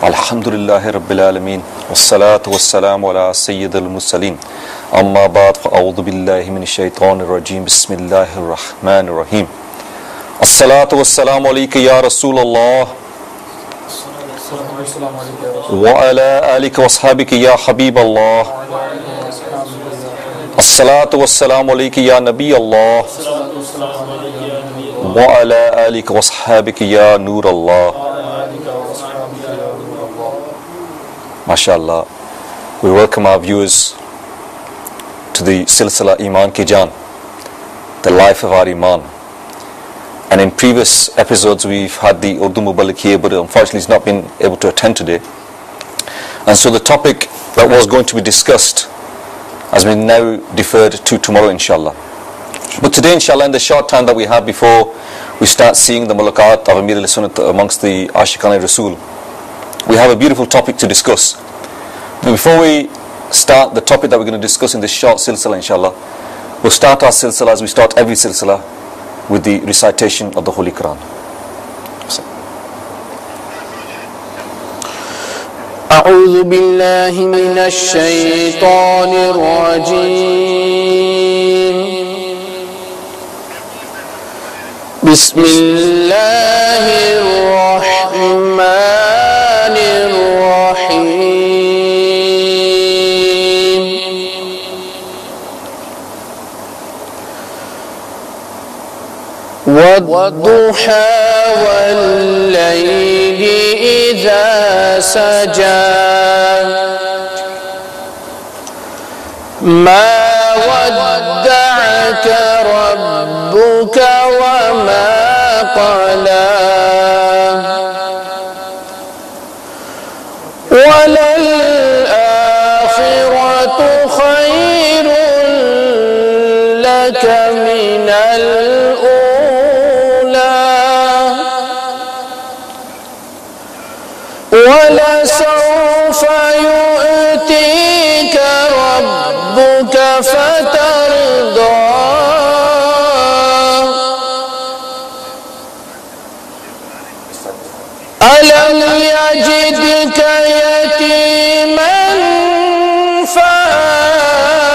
الحمدللہ رب العالمین والصلاة والسلام علی سید المرسلین اما بعد فاعوذ باللہ من الشیطان الرجیم بسم اللہ الرحمن الرحیم الصلاة والسلام علیک یا رسول اللہ وعلی آلک واصحابک یا حبیب اللہ الصلاة والسلام علیک یا نبی اللہ وعلی آلک واصحابک یا نور اللہ. MashaAllah, we welcome our viewers to the Silsila Iman Ki Jaan, the life of our Iman. And in previous episodes we've had the Urdu Muballigh here, but unfortunately he's not been able to attend today. And so the topic that was going to be discussed has been now deferred to tomorrow inshallah. But today inshallah, in the short time that we have before we start seeing the mulaqat of Amir al-Sunnat amongst the Ashiqan al-Rasul, we have a beautiful topic to discuss. But before we start the topic that we're going to discuss in this short silsila inshallah, we'll start our silsila as we start every silsila with the recitation of the Holy Quran. أعوذ بالله من الشيطان الرجيم بسم الله الرحمن الرحيم والضحى والليل إذا سجى ما ودعك ربك وما قلى وللآخرة خير لك من الأولى ولسوف يؤتيك ربك فترضى ألم يجدك يتيما فآوى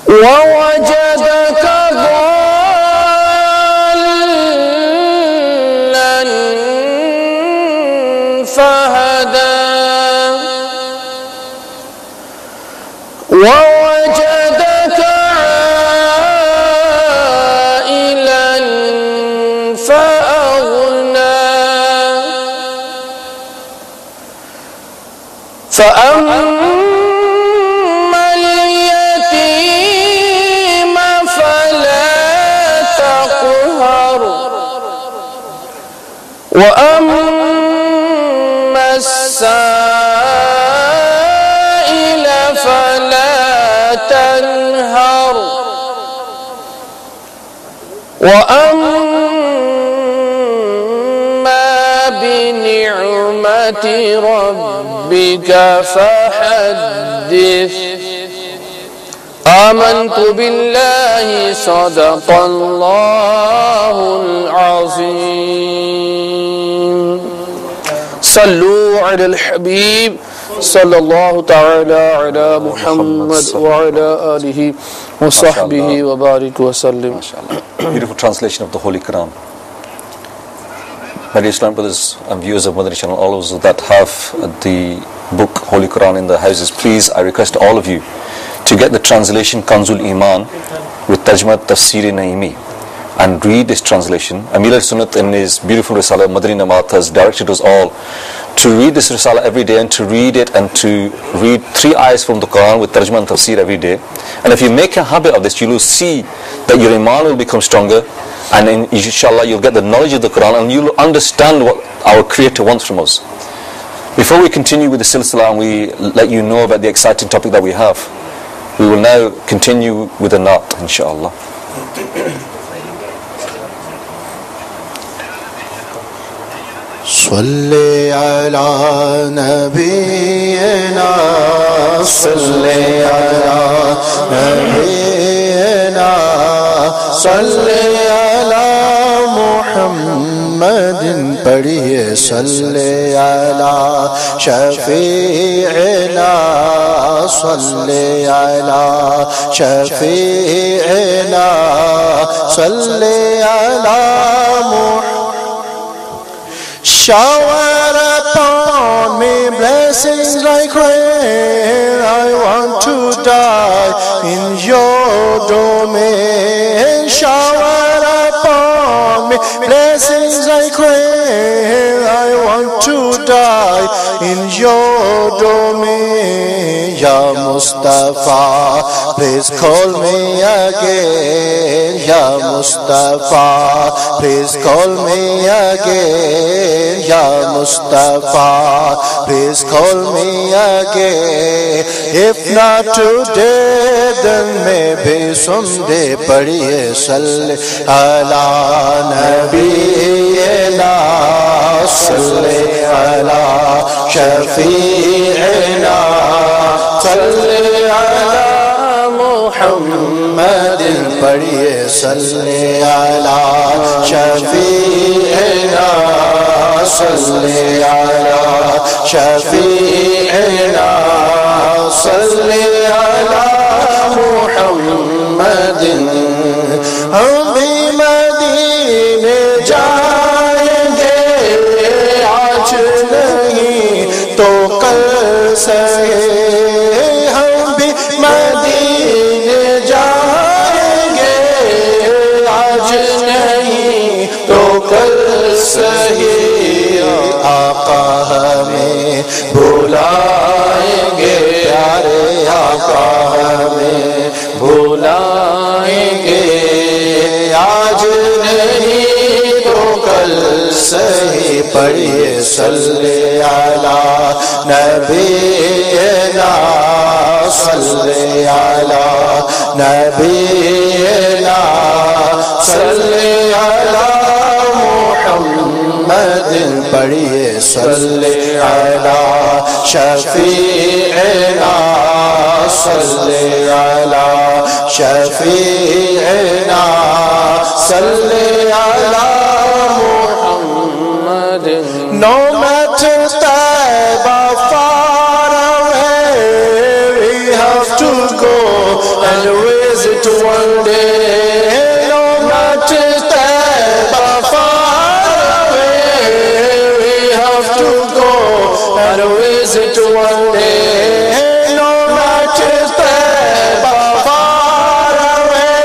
ووجدك ضالا فهدى ووجدك عائلا فأغنى فأما اليتيم فلا تقهر وأما السائل فلا تنهر وأما بنعمة ربك فحدث. آمنت بالله صدق الله العظيم. صلوا على الحبيب صلى الله تعالى على محمد وعلى آله وصحبه وبارك وسلم. Beautiful translation of the Holy Quran. My dear Islamic brothers and viewers of Madani Channel, all of us that have the book Holy Quran in the houses, please, I request all of you to get the translation Kanzul Iman with Tajmat Tafsir Naimi and read this translation. Amir al-Sunnat in his beautiful Risala Madani Namat has directed us all to read this Risala every day and to read it and to read 3 ayahs from the Quran with Tajmat and Tafsir every day. And if you make a habit of this, you will see that your Iman will become stronger, and inshallah you'll get the knowledge of the Quran and you'll understand what our Creator wants from us. Before we continue with the silsila and we let you know about the exciting topic that we have, we will now continue with the Naat inshallah. صلی علی نبینا صلی علی نبینا صلی علی محمد محمد پڑھیے صلی علی شفیعنا صلی علی شفیعنا صلی علی محمد. Shower upon me blessings like rain. I want to die in your domain. Shower upon me blessings like rain. I want to die in your domain. Ya Mustafa, please call me again. Ya Mustafa, please call me again. Ya Mustafa, please call me again. If not today, then maybe someday. پڑھیے صلی علی نبینا صلی علی شفیعنا صلی علی محمد. پڑھیے صلی علی شفیعنا صلی علی شفیعنا صلی علی محمد. ہم بھی مدینے جائیں گے آج نہیں تو کل سے. ہم بھی مدینے جائیں گے آج نہیں تو کل سے. آقا ہمیں بلائیں گے پیارے آقا ہمیں بلائیں گے آج نہیں تو کل صحیح. پڑھیے صلی علی نبینا صلی علی نبینا صلی علی محمد. پڑھیے صلی علی شفیعنا صلی علی شفیعنا صلی علی محمد. No matter Taiba far away, we have to go and visit one day. No matter Taiba far away, we have to go and visit one day. No matter Taiba far away,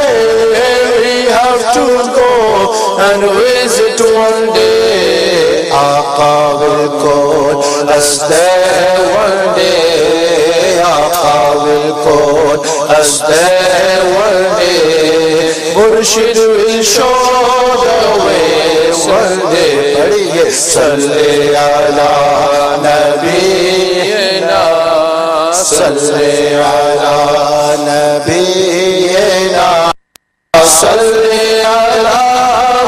we have to go and visit one day. Aqa will call us there one day. Aqa will call us there one day. Murshid will show the way one day. پڑھیے صلی علی نبینا صلی علی نبینا صلی علی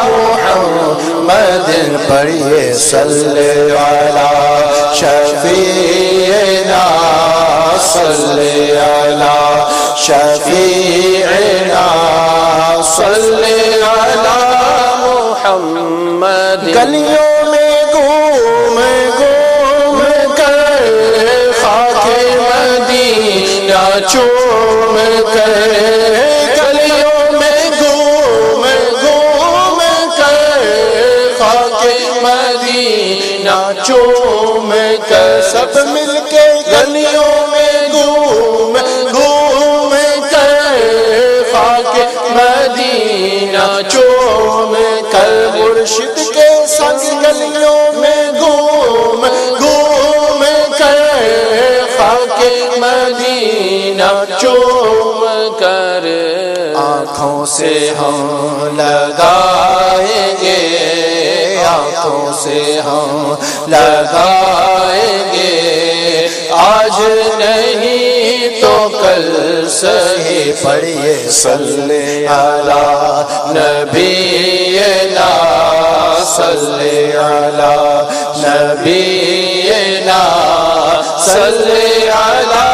محمد. پڑھیے صلی علی شفیعنا صلی علی شفیعنا صلی علی محمد. گلیوں میں گھوم گھوم کر خاک مدینہ چوم کر. گلیوں میں گھوم گھوم کر خاک مدینہ چوم کر. سب مل کے گلیوں میں گھوم گھوم کر خاک مدینہ چوم کر. مرشد کے سنگ گلیوں میں گھوم گھوم کر خاک مدینہ چوم کر. آنکھوں سے ہم لگائیں گے آنکھوں سے ہم لگائیں گے آج نہیں تو کل صحیح. پڑھیے صلی علی نبینا صلی علی نبینا صلی علی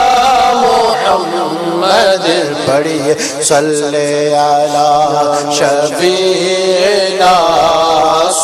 محمد. پڑھیے صلی علی شفیعنا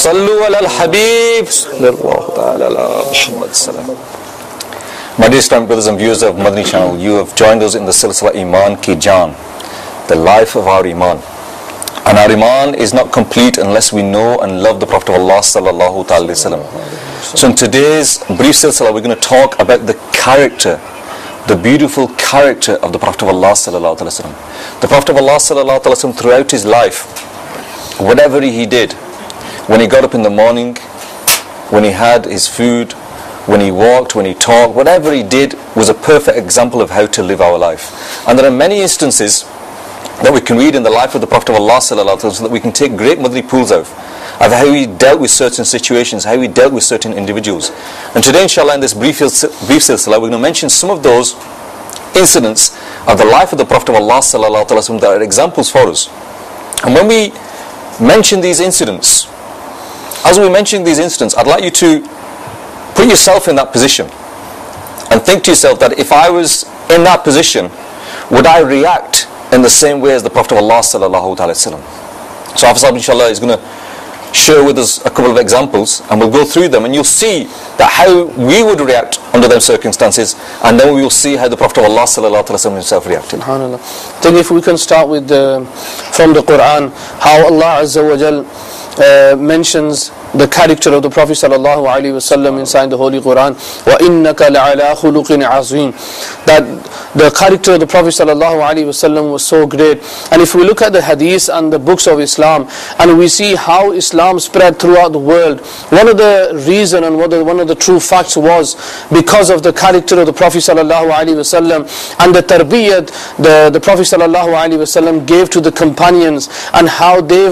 Sallu ala al-Habib sallallahu ta'ala ala Muhammad sallam. My dear Islamic brothers and viewers of Madani channel, you have joined us in the Silsila Iman Ki Jaan, the life of our Iman. And our Iman is not complete unless we know and love the Prophet of Allah sallallahu ta'ala wasallam. So in today's brief Silsila, we're going to talk about the character, the beautiful character of the Prophet of Allah sallallahu ta'ala wasallam. The Prophet of Allah sallallahu ta'ala wasallam, throughout his life, whatever he did, when he got up in the morning, when he had his food, when he walked, when he talked, whatever he did was a perfect example of how to live our life. And there are many instances that we can read in the life of the Prophet of Allah sallallahu alaihi wasallam that we can take great madri pools of how he dealt with certain situations, how he dealt with certain individuals. And today inshallah in this brief silsila we're going to mention some of those incidents of the life of the Prophet of Allah sallallahu alaihi wasallam that are examples for us. And when we mention these incidents, as we mention these incidents, I'd like you to put yourself in that position and think to yourself that if I was in that position, would I react in the same way as the Prophet of Allah sallallahu alaihi wasallam? So Hafiz Sahib inshallah is going to share with us a couple of examples and we'll go through them and you'll see that how we would react under those circumstances, and then we will see how the Prophet of Allah sallallahu alaihi wasallam himself reacted. SubhanAllah. I think if we can start with from the Quran, how Allah Azza wa Jal mentions the character of the Prophet sallallahu alaihi wasallam inside the Holy Quran. وَإِنَّكَ لَعَلَىٰ خُلُقٍ عَظِيمٍ. That the character of the Prophet sallallahu alaihi wasallam was so great. And if we look at the hadith and the books of Islam, and we see how Islam spread throughout the world, one of the reason and one of the true facts was because of the character of the Prophet sallallahu alaihi wasallam and the tarbiyyat the Prophet sallallahu alaihi wasallam gave to the companions, and how they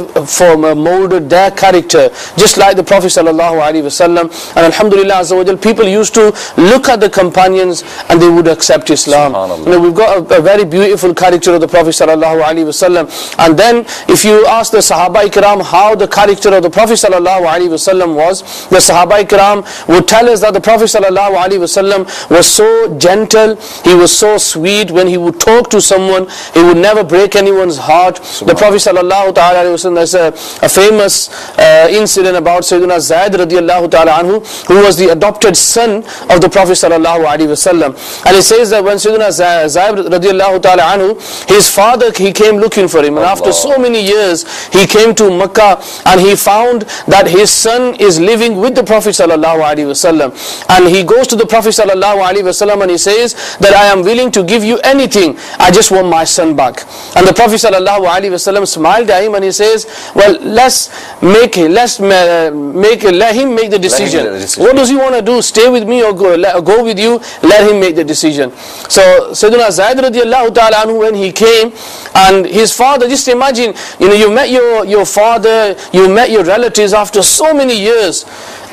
molded their character just like the Prophet sallallahu alaihi wasallam. And alhamdulillah azza wa jal, people used to look at the companions and they would accept Islam. You know, we've got a very beautiful character of the Prophet sallallahu alaihi wasallam. And then if you ask the Sahaba Ikram how the character of the Prophet sallallahu alaihi wasallam was, the Sahaba Ikram would tell us that the Prophet sallallahu alaihi wasallam was so gentle, he was so sweet. When he would talk to someone, he would never break anyone's heart. The Prophet sallallahu alaihi wasallam, there's a famous incident about Sayyidina Zaid radiallahu ta'ala anhu, who was the adopted son of the Prophet sallallahu alaihi wasallam. And he says that when Sayyidina Zaid radiallahu ta'ala anhu, his father, he came looking for him, and after so many years he came to Makkah and he found that his son is living with the Prophet sallallahu alaihi wasallam. And he goes to the Prophet sallallahu alaihi wasallam and he says that I am willing to give you anything, I just want my son back. And the Prophet sallallahu alaihi wasallam smiled at him and he says, well, let him make the decision. What does he want to do? Stay with me or go with you? Let him make the decision. So Sayyidina Zaid radiallahu ta'ala anhu, when he came, and his father, just imagine, you met your father, you met your relatives after so many years,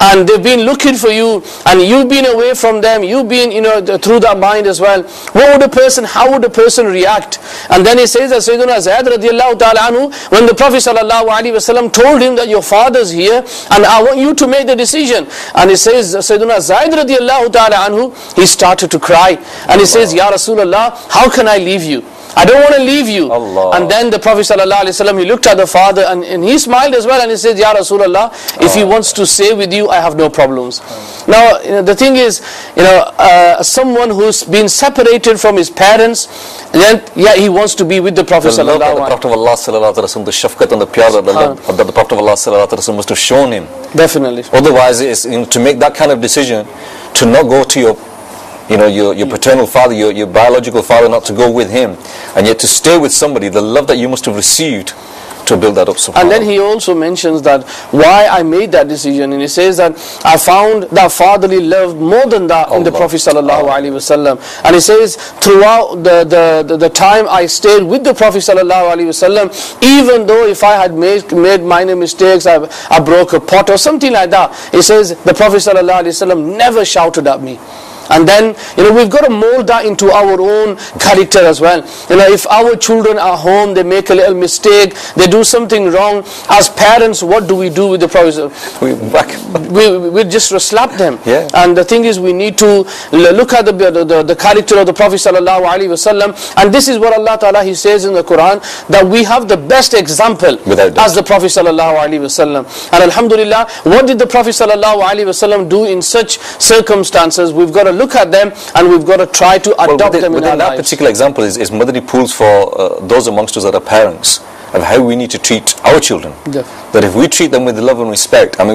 and they've been looking for you, and you've been away from them, you've been through that mind as well. How would a person react? And then he says that Sayyidina Zaid radiallahu ta'ala anhu, when the Prophet sallallahu alaihi wasallam told him that your father's here and I want you to make the decision, and he says Sayyidina Zaid radiallahu ta'ala anhu, he started to cry and he says, Ya Rasulullah, how can I leave you? I don't want to leave you. Allah. And then the Prophet ﷺ, he looked at the father and he smiled as well, and he said, Ya Rasulullah, if he wants to stay with you, I have no problems. Now, the thing is, someone who's been separated from his parents, then he wants to be with the Prophet ﷺ. The Prophet of Allah ﷺ, the shafqat and the piyar that the Prophet of Allah ﷺ must have shown him. Definitely. Otherwise, it's, to make that kind of decision, to not go to your paternal father, your biological father, not to go with him, and yet to stay with somebody, the love that you must have received to build that up. And then he also mentions that why I made that decision, and he says that I found that fatherly love more than that in the Prophet sallallahu alaihi wasallam. And he says throughout the time I stayed with the Prophet sallallahu alaihi wasallam, even though if I had made minor mistakes, I broke a pot or something like that, he says the Prophet sallallahu alaihi wasallam never shouted at me. And then, we've got to mold that into our own character as well. If our children are home, they make a little mistake, they do something wrong, as parents, what do we do with the Prophet? We just slap them. Yeah. And the thing is, we need to look at the character of the Prophet sallallahu alaihi wasallam. And this is what Allah Ta'ala, He says in the Quran, that we have the best example as the Prophet sallallahu alaihi wasallam. And alhamdulillah, what did the Prophet sallallahu alaihi wasallam do in such circumstances? We've got to look at them and we've got to try to adopt them in our that lives. particular example is Madani pools for those amongst us that are parents, of how we need to treat our children. That if we treat them with love and respect, we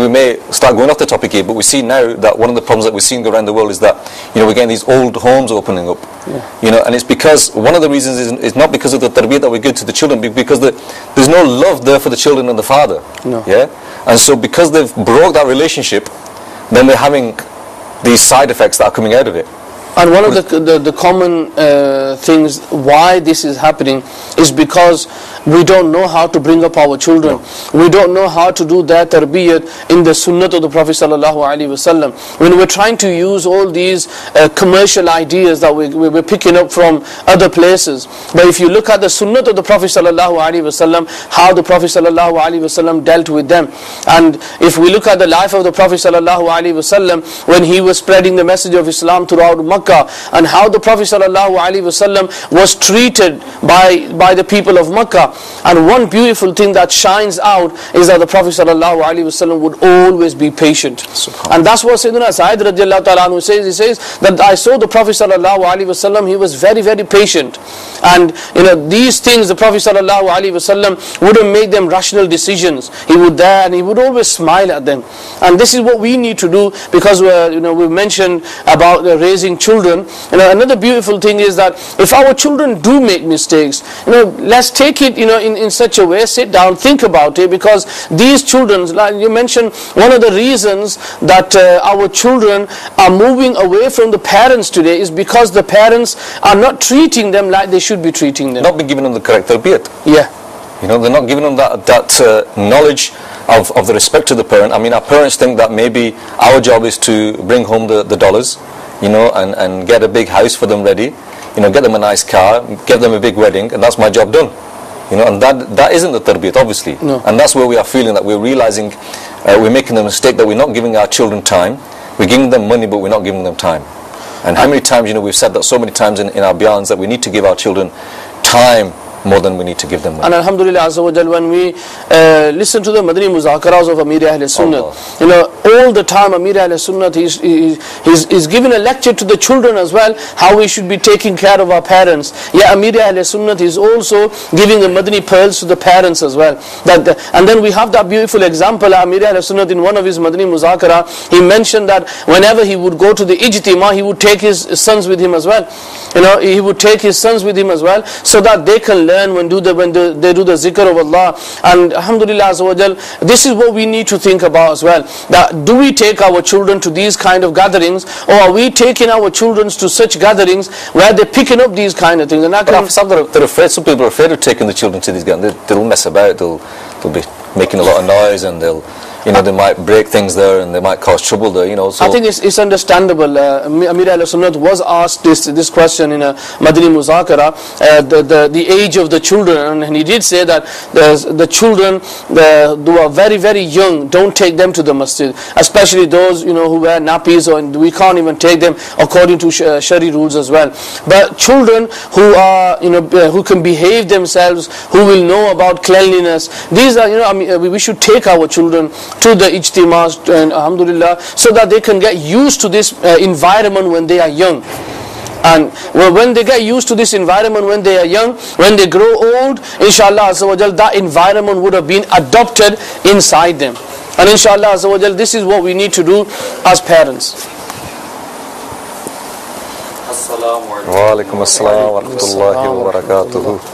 may start going off the topic here, but we see now that one of the problems that we're seeing around the world is that, we're getting these old homes opening up. And it's because, one of the reasons is not because of the tarbiyah that we give to the children, because there's no love there for the children and the father. Yeah? And so because they've broke that relationship, then they're having these side effects that are coming out of it. And one of the common things why this is happening is because we don't know how to bring up our children. We don't know how to do that tarbiyat in the sunnah of the Prophet sallallahu alaihi wasallam. When we're trying to use all these commercial ideas that we're picking up from other places, but if you look at the sunnah of the Prophet sallallahu alaihi wasallam, how the Prophet sallallahu alaihi wasallam dealt with them, and if we look at the life of the Prophet sallallahu alaihi wasallam when he was spreading the message of Islam throughout Makkah, and how the Prophet ﷺ was treated by the people of Makkah. And one beautiful thing that shines out is that the Prophet ﷺ would always be patient. And that's what Sayyidina Sa'id radiallahu ta'ala anhu says. He says that I saw the Prophet ﷺ, he was very, very patient. And these things, the Prophet ﷺ wouldn't make them rational decisions. He would there and he would always smile at them. And this is what we need to do, because we mentioned about raising children. Another beautiful thing is that if our children do make mistakes, let's take it in such a way, sit down, think about it, because these children, like you mentioned, one of the reasons that our children are moving away from the parents today is because the parents are not treating them like they should be treating them. Not been giving them the correct tarbiyat. Yeah. They're not giving them that knowledge of the respect to the parent. Our parents think that maybe our job is to bring home the dollars, and get a big house for them ready, get them a nice car, get them a big wedding, and that's my job done. And that isn't the tarbiyat, obviously. No. And that's where we are feeling that we're realizing we're making the mistake that we're not giving our children time. We're giving them money, but we're not giving them time. And how many times, we've said that so many times in our bayans, that we need to give our children time more than we need to give them money. And alhamdulillah azza wa jal, when we listen to the Madani Muzakaras of Amir Ahl Sunnah, all the time Amir Ahl Sunnah he's giving a lecture to the children as well, how we should be taking care of our parents. Yeah, Amir Ahl Sunnah is also giving the Madani pearls to the parents as well. And then we have that beautiful example. Amir Ahl Sunnah, in one of his Madani Muzakara, he mentioned that whenever he would go to the ijtima, he would take his sons with him as well. He would take his sons with him as well, so that they can learn when they do the zikr of Allah. And alhamdulillah azza wa jal, this is what we need to think about as well, that do we take our children to these kind of gatherings, or are we taking our children to such gatherings where they're picking up these kind of things? And they're afraid. Some people are afraid of taking the children to these gatherings. They'll mess about, they'll be making a lot of noise, and they might break things there, and they might cause trouble there. So I think it's understandable. Amir Ahl Sunnah was asked this question in a Madani Muzakara, the age of the children, and he did say that the children who are very, very young, don't take them to the masjid, especially those who wear nappies, or we can't even take them according to Shari rules as well. But children who are who can behave themselves, who will know about cleanliness, these are we should take our children to the ijtimas, and alhamdulillah, so that they can get used to this environment when they are young. And when they get used to this environment when they are young, when they grow old, inshallah azza wa jal, that environment would have been adopted inside them. And inshallah azza wa jal, this is what we need to do as parents. Wa alaikum assalam wa rahmatullahi wa barakatuhu.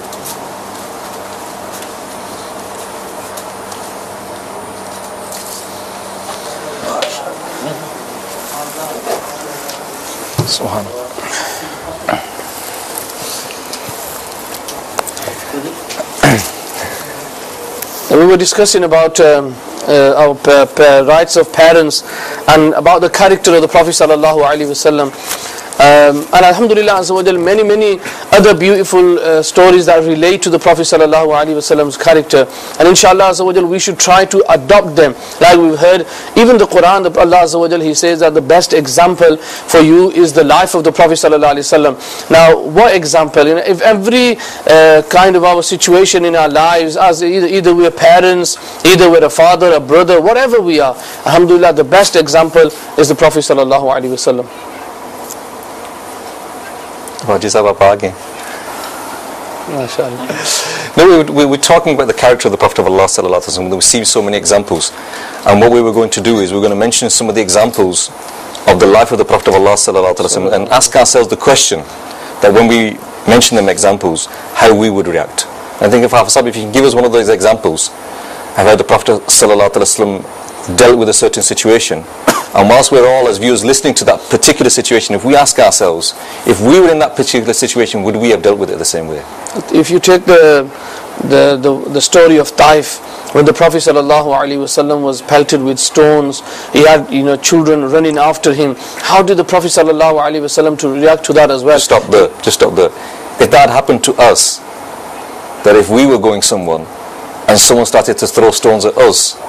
We were discussing about rights of parents, and about the character of the Prophet sallallahu alaihi wasallam. And alhamdulillah azza wa jal, many other beautiful stories that relate to the Prophet sallallahu alaihi wasallam's character, and inshallah azza wa jal, we should try to adopt them. Like we've heard, even the Quran, Allah azza wa jal, He says that the best example for you is the life of the Prophet sallallahu alaihi wasallam. Now what example? If every kind of our situation in our lives, as either we are parents, either we're a father, a brother, whatever we are, alhamdulillah, the best example is the Prophet sallallahu alaihi wasallam. No, we were talking about the character of the Prophet of Allah sallallahu alaihi wasallam. We've seen so many examples, and what we were going to do is we're going to mention some of the examples of the life of the Prophet of Allah sallallahu alaihi wasallam, and ask ourselves the question that when we mention them examples, how we would react. I think if you can give us one of those examples of how the Prophet sallallahu alaihi wasallam dealt with a certain situation. And whilst we're all as viewers listening to that particular situation, if we ask ourselves, if we were in that particular situation, would we have dealt with it the same way? If you take the story of Taif, when the Prophet ﷺ was pelted with stones, he had children running after him. How did the Prophet ﷺ to react to that as well? Just stop there. If that happened to us, that if we were going somewhere and someone started to throw stones at us,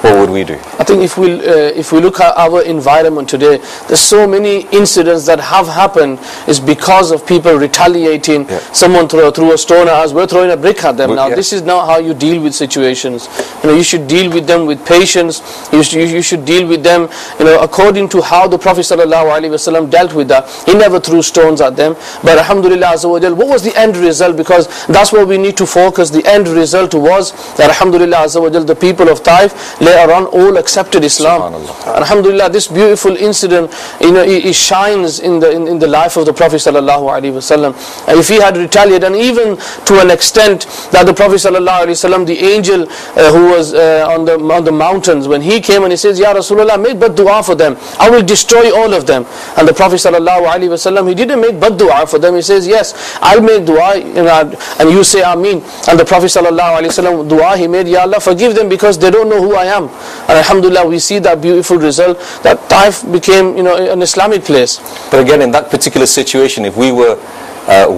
what would we do? I think if we look at our environment today, there's so many incidents that have happened is because of people retaliating. Yeah. Someone threw a stone at us, we're throwing a brick at them. Now yeah. this is not how you deal with situations. You should deal with them with patience. You should deal with them according to how the Prophet ﷺ dealt with that. He never threw stones at them. But alhamdulillah azza wa jal, what was the end result? Because that's what we need to focus. The end result was that alhamdulillah azza wa jal, the people of Taif later on all accepted Islam. Alhamdulillah, this beautiful incident, it shines in the life of the Prophet sallallahu alaihi wasallam. If he had retaliated, and even to an extent that the Prophet sallallahu alaihi wasallam, the angel who was on the mountains, when he came and he says, Ya Rasulullah, make bad dua for them, I will destroy all of them. And the Prophet sallallahu alaihi wasallam, he didn't make bad dua for them. He says, yes, I'll make dua, and you say Ameen. And the Prophet sallallahu alaihi wasallam, dua he made, Ya Allah, forgive them because they don't know who I am. And alhamdulillah, we see that beautiful result, that Taif became an Islamic place. But again, in that particular situation, if we were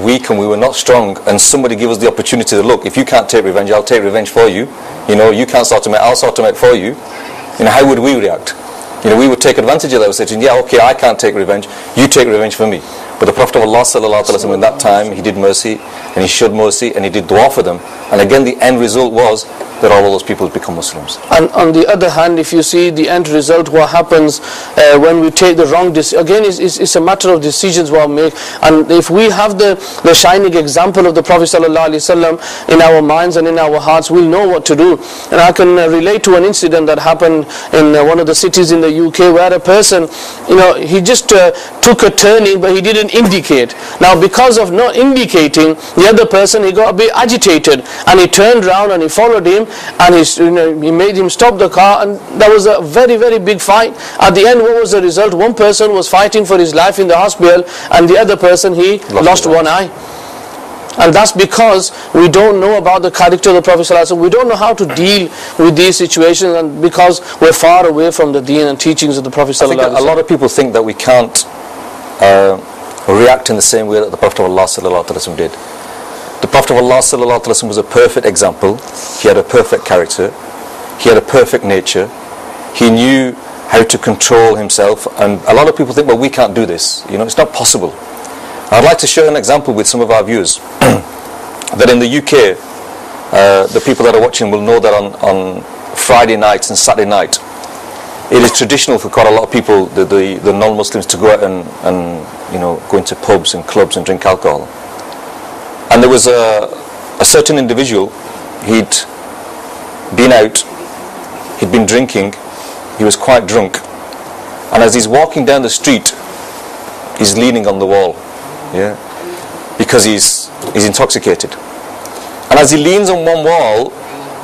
weak and we were not strong, and somebody gave us the opportunity to look, if you can't take revenge, I'll take revenge for you. You can't sort them out, I'll sort them out for you. How would we react? We would take advantage of that. We say, yeah, okay, I can't take revenge, you take revenge for me. But the Prophet of Allah sallallahu alaihi wasallam in that time, he did mercy, and he showed mercy, and he did dua for them. And again, the end result was that all of those people become Muslims. And on the other hand, if you see the end result, what happens when we take the wrong decision, again, it's a matter of decisions what we make. And if we have the shining example of the Prophet ﷺ in our minds and in our hearts, we'll know what to do. And I can relate to an incident that happened in one of the cities in the UK, where a person, he just took a turning, but he didn't indicate. Now, because of not indicating, the other person, he got a bit agitated, and he turned around and he followed him, and he made him stop the car, and there was a very, very big fight. At the end, what was the result? One person was fighting for his life in the hospital, and the other person, he lost one eye. And that's because we don't know about the character of the Prophet ﷺ. We don't know how to deal with these situations, and because we're far away from the deen and teachings of the Prophet ﷺ. I think a lot of people think that we can't react in the same way that the Prophet of Allah ﷺ did. The Prophet of Allah ﷺ was a perfect example. He had a perfect character. He had a perfect nature. He knew how to control himself. And a lot of people think, well, we can't do this. It's not possible. I'd like to share an example with some of our viewers. That in the UK, the people that are watching will know that on Friday nights and Saturday night, it is traditional for quite a lot of people, the non-Muslims, to go out and go into pubs and clubs and drink alcohol. And there was a certain individual, he'd been out, he'd been drinking, he was quite drunk, and as he's walking down the street, he's leaning on the wall, because he's intoxicated. And as he leans on one wall,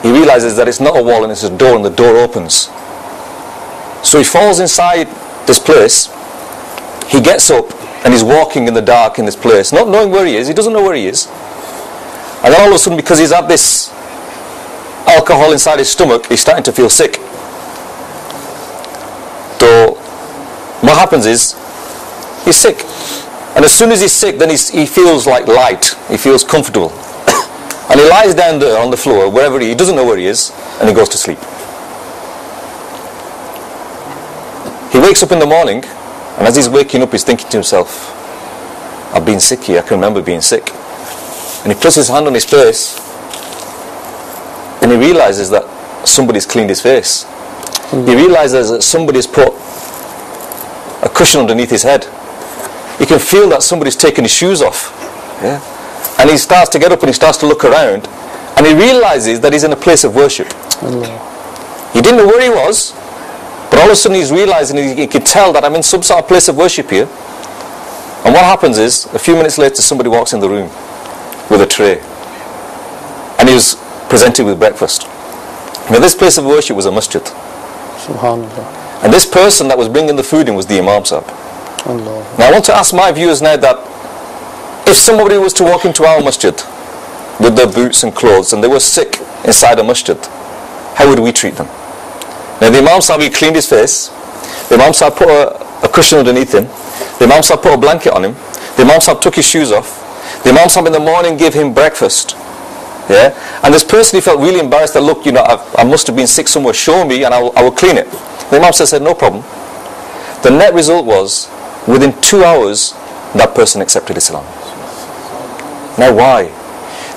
he realizes that it's not a wall and it's a door, and the door opens. So he falls inside this place, he gets up, and he's walking in the dark in this place, not knowing where he is. He doesn't know where he is. And then all of a sudden, because he's had this alcohol inside his stomach, he's starting to feel sick. So what happens is he's sick, and as soon as he's sick, then he feels like light, he feels comfortable, and he lies down there on the floor, wherever he doesn't know where he is, and he goes to sleep. He wakes up in the morning, and as he's waking up, he's thinking to himself, I've been sick here, I can remember being sick. And he puts his hand on his face, and he realizes that somebody's cleaned his face. He realizes that somebody's put a cushion underneath his head. He can feel that somebody's taken his shoes off. Yeah? And he starts to get up and he starts to look around, and he realizes that he's in a place of worship. He didn't know where he was, but all of a sudden he's realizing, he could tell that I'm in some sort of place of worship here. And what happens is, a few minutes later, somebody walks in the room with a tray, and he was presented with breakfast. Now this place of worship was a masjid. Subhanallah. And this person that was bringing the food in was the Imam Sahib. Allah. Now I want to ask my viewers now that if somebody was to walk into our masjid with their boots and clothes and they were sick inside a masjid, how would we treat them? Now the Imam Sahib, he cleaned his face, the Imam Sahib put a cushion underneath him, the Imam Sahib put a blanket on him, the Imam Sahib took his shoes off, the Imam Sahib in the morning gave him breakfast. Yeah? And this person, he felt really embarrassed that, look, you know, I must have been sick somewhere, show me and I will clean it. The Imam Sahib said, no problem. The net result was, within 2 hours, that person accepted Islam. Now why?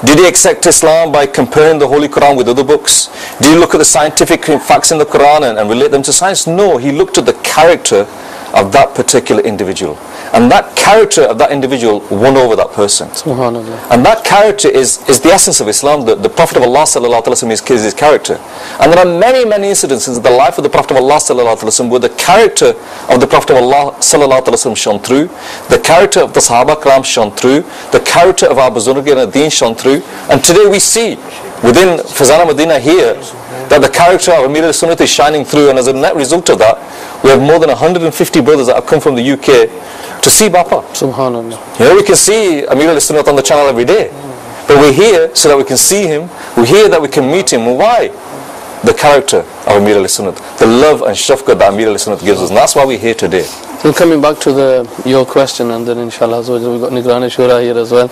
Did he accept Islam by comparing the Holy Quran with other books? Did he look at the scientific facts in the Quran and relate them to science? No, he looked at the character of that particular individual. And that character of that individual won over that person. Subhanallah. And that character is the essence of Islam. The Prophet of Allah sallallahu alaihi wasallam is his character. And there are many, many incidences in the life of the Prophet of Allah sallallahu alaihi wasallam where the character of the Prophet of Allah sallallahu alaihi wasallam shone through, the character of the Sahaba Kiram shone through, the character of our Buzurg and Deen shone through. And today we see within Fazana Medina here that the character of Amir al-Sunnat is shining through, and as a net result of that, we have more than 150 brothers that have come from the UK to see Bapa. Subhanallah. You know, we can see Amir al-Sunnat on the channel every day, but we're here so that we can see him, we're here that we can meet him. Why? The character of Amir al-Sunnat, the love and shafqat that Amir al-Sunnat gives us, and that's why we're here today. Well, coming back to your question, and then inshallah we've got Nigran Shura here as well.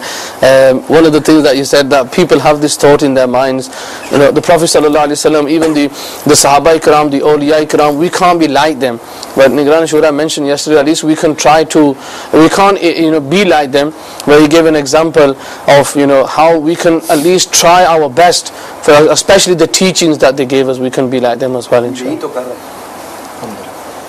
One of the things that you said, that people have this thought in their minds, you know, the Prophet sallallahu alaihi wasallam, even the Sahaba Ikram, the Awliya Ikram, we can't be like them. But Nigran Shura mentioned yesterday, at least we can try to, we can't, you know, be like them. Where he gave an example of, you know, how we can at least try our best, for especially the teachings that they gave us, we can be like them as well, inshallah.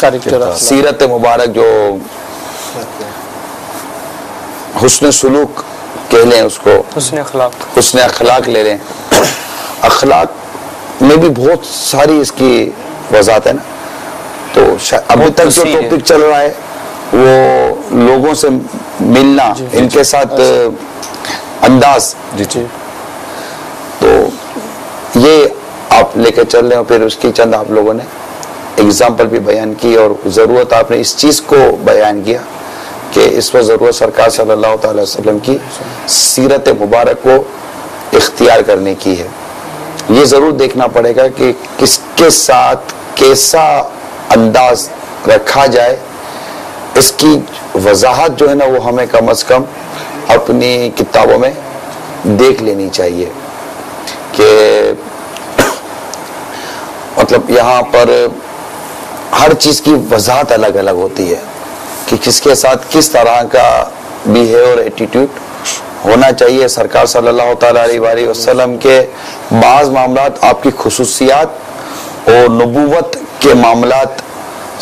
Character سیرت مبارک جو حسن سلوک کہہ لیں اس کو، حسن اخلاق لے لیں. اخلاق میں بھی بہت ساری اس کی وضاحت ہے نا. تو ابھی تک جو ٹاپک چل رہا ہے وہ لوگوں سے ملنا، ان کے ساتھ انداز، تو یہ آپ لے کے چل رہے ہیں. پھر اس کی چند آپ لوگوں نے اگزامپل بھی بیان کی، اور ضرورت آپ نے اس چیز کو بیان کیا کہ اس وقت ضرورت سرکار صلی اللہ تعالی وسلم کی سیرت مبارک کو اختیار کرنے کی ہے. یہ ضرور دیکھنا پڑے گا کہ کس کے ساتھ کیسا انداز رکھا جائے. اس کی وضاحت جو ہے نا وہ ہمیں کم از کم اپنی کتابوں میں دیکھ لینی چاہیے کہ مطلب یہاں پر ہر چیز کی وضاحت الگ الگ ہوتی ہے کہ کس کے ساتھ کس طرح کا بیہیویئر ایٹیٹیوڈ ہونا چاہیے. سرکار صلی اللہ تعالیٰ علیہ وسلم کے بعض معاملات آپ کی خصوصیات اور نبوت کے معاملات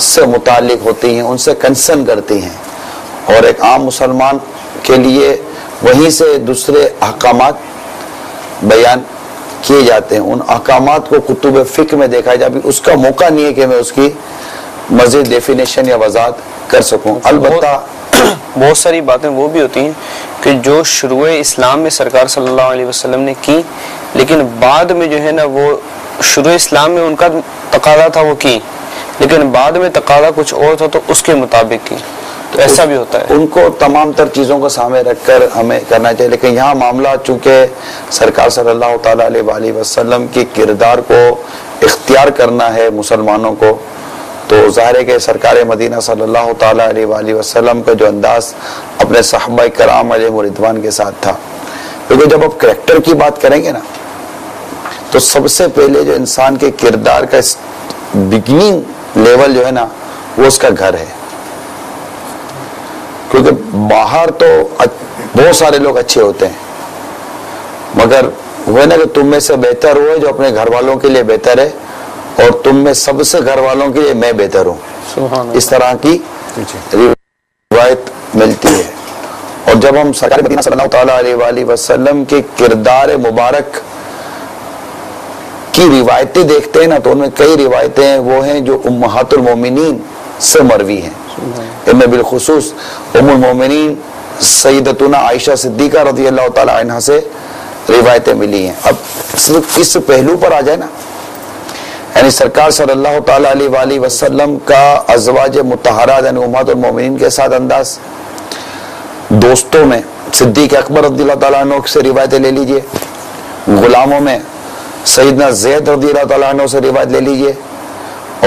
سے متعلق ہوتی ہیں، ان سے کنسرن کرتی ہیں، اور ایک عام مسلمان کے لیے وہیں سے دوسرے احکامات بیان کیے جاتے ہیں. ان احکامات کو کتب فقہ میں دیکھا جائے، ابھی اس کا موقع نہیں ہے کہ میں اس کی مزید ڈیفینیشن یا وضاحت کر سکوں. البتہ بہت ساری باتیں وہ بھی ہوتی ہیں کہ جو شروع اسلام میں سرکار صلی اللہ علیہ وسلم نے کی، لیکن بعد میں جو ہے نا وہ شروع اسلام میں ان کا تقاضا تھا وہ کی، لیکن بعد میں تقاضا کچھ اور تھا تو اس کے مطابق کی. تو ایسا بھی ہوتا ہے. ان کو تمام تر چیزوں کو سامنے رکھ کر ہمیں کرنا چاہیے. لیکن یہاں معاملہ چونکہ سرکار صلی اللہ تعالیٰ علیہ وسلم کی کردار کو اختیار کرنا ہے مسلمانوں کو، تو ظاہر ہے کہ سرکار مدینہ صلی اللہ تعالیٰ علیہ وسلم کا جو انداز اپنے صحابہ کرام علیہ رضوان کے ساتھ تھا. کیونکہ جب آپ کریکٹر کی بات کریں گے نا تو سب سے پہلے جو انسان کے کردار کا بگننگ لیول جو ہے نا وہ اس کا گھر ہے. کیونکہ باہر تو بہت سارے لوگ اچھے ہوتے ہیں، مگر وہ نا کہ تم میں سے بہتر ہو جو اپنے گھر والوں کے لیے بہتر ہے، اور تم میں سب سے گھر والوں کے لیے میں بہتر ہوں. اس طرح کی روایت ملتی ہے. اور جب ہم سرکار مدینہ صلی اللہ تعالیٰ علیہ وسلم کے کردار مبارک کی روایتیں دیکھتے ہیں نا تو ان میں کئی روایتیں وہ ہیں جو امہات المومنین سے مروی ہیں. ان میں بالخصوص ام المومنین سیدتنا عائشہ صدیقہ رضی اللہ تعالی عنہ سے روایتیں ملی ہیں. اب صرف اس پہلو پر آ جائے نا، یعنی سرکار صلی اللہ تعالیٰ علیہ وسلم کا ازواج مطہرات یعنی امہات المومنین کے ساتھ انداز، دوستوں میں صدیق اکبر رضی اللہ تعالیٰ عنہ سے روایتیں لے لیجئے، غلاموں میں سیدنا زید رضی اللہ تعالیٰ عنہ سے روایت لے لیجئے،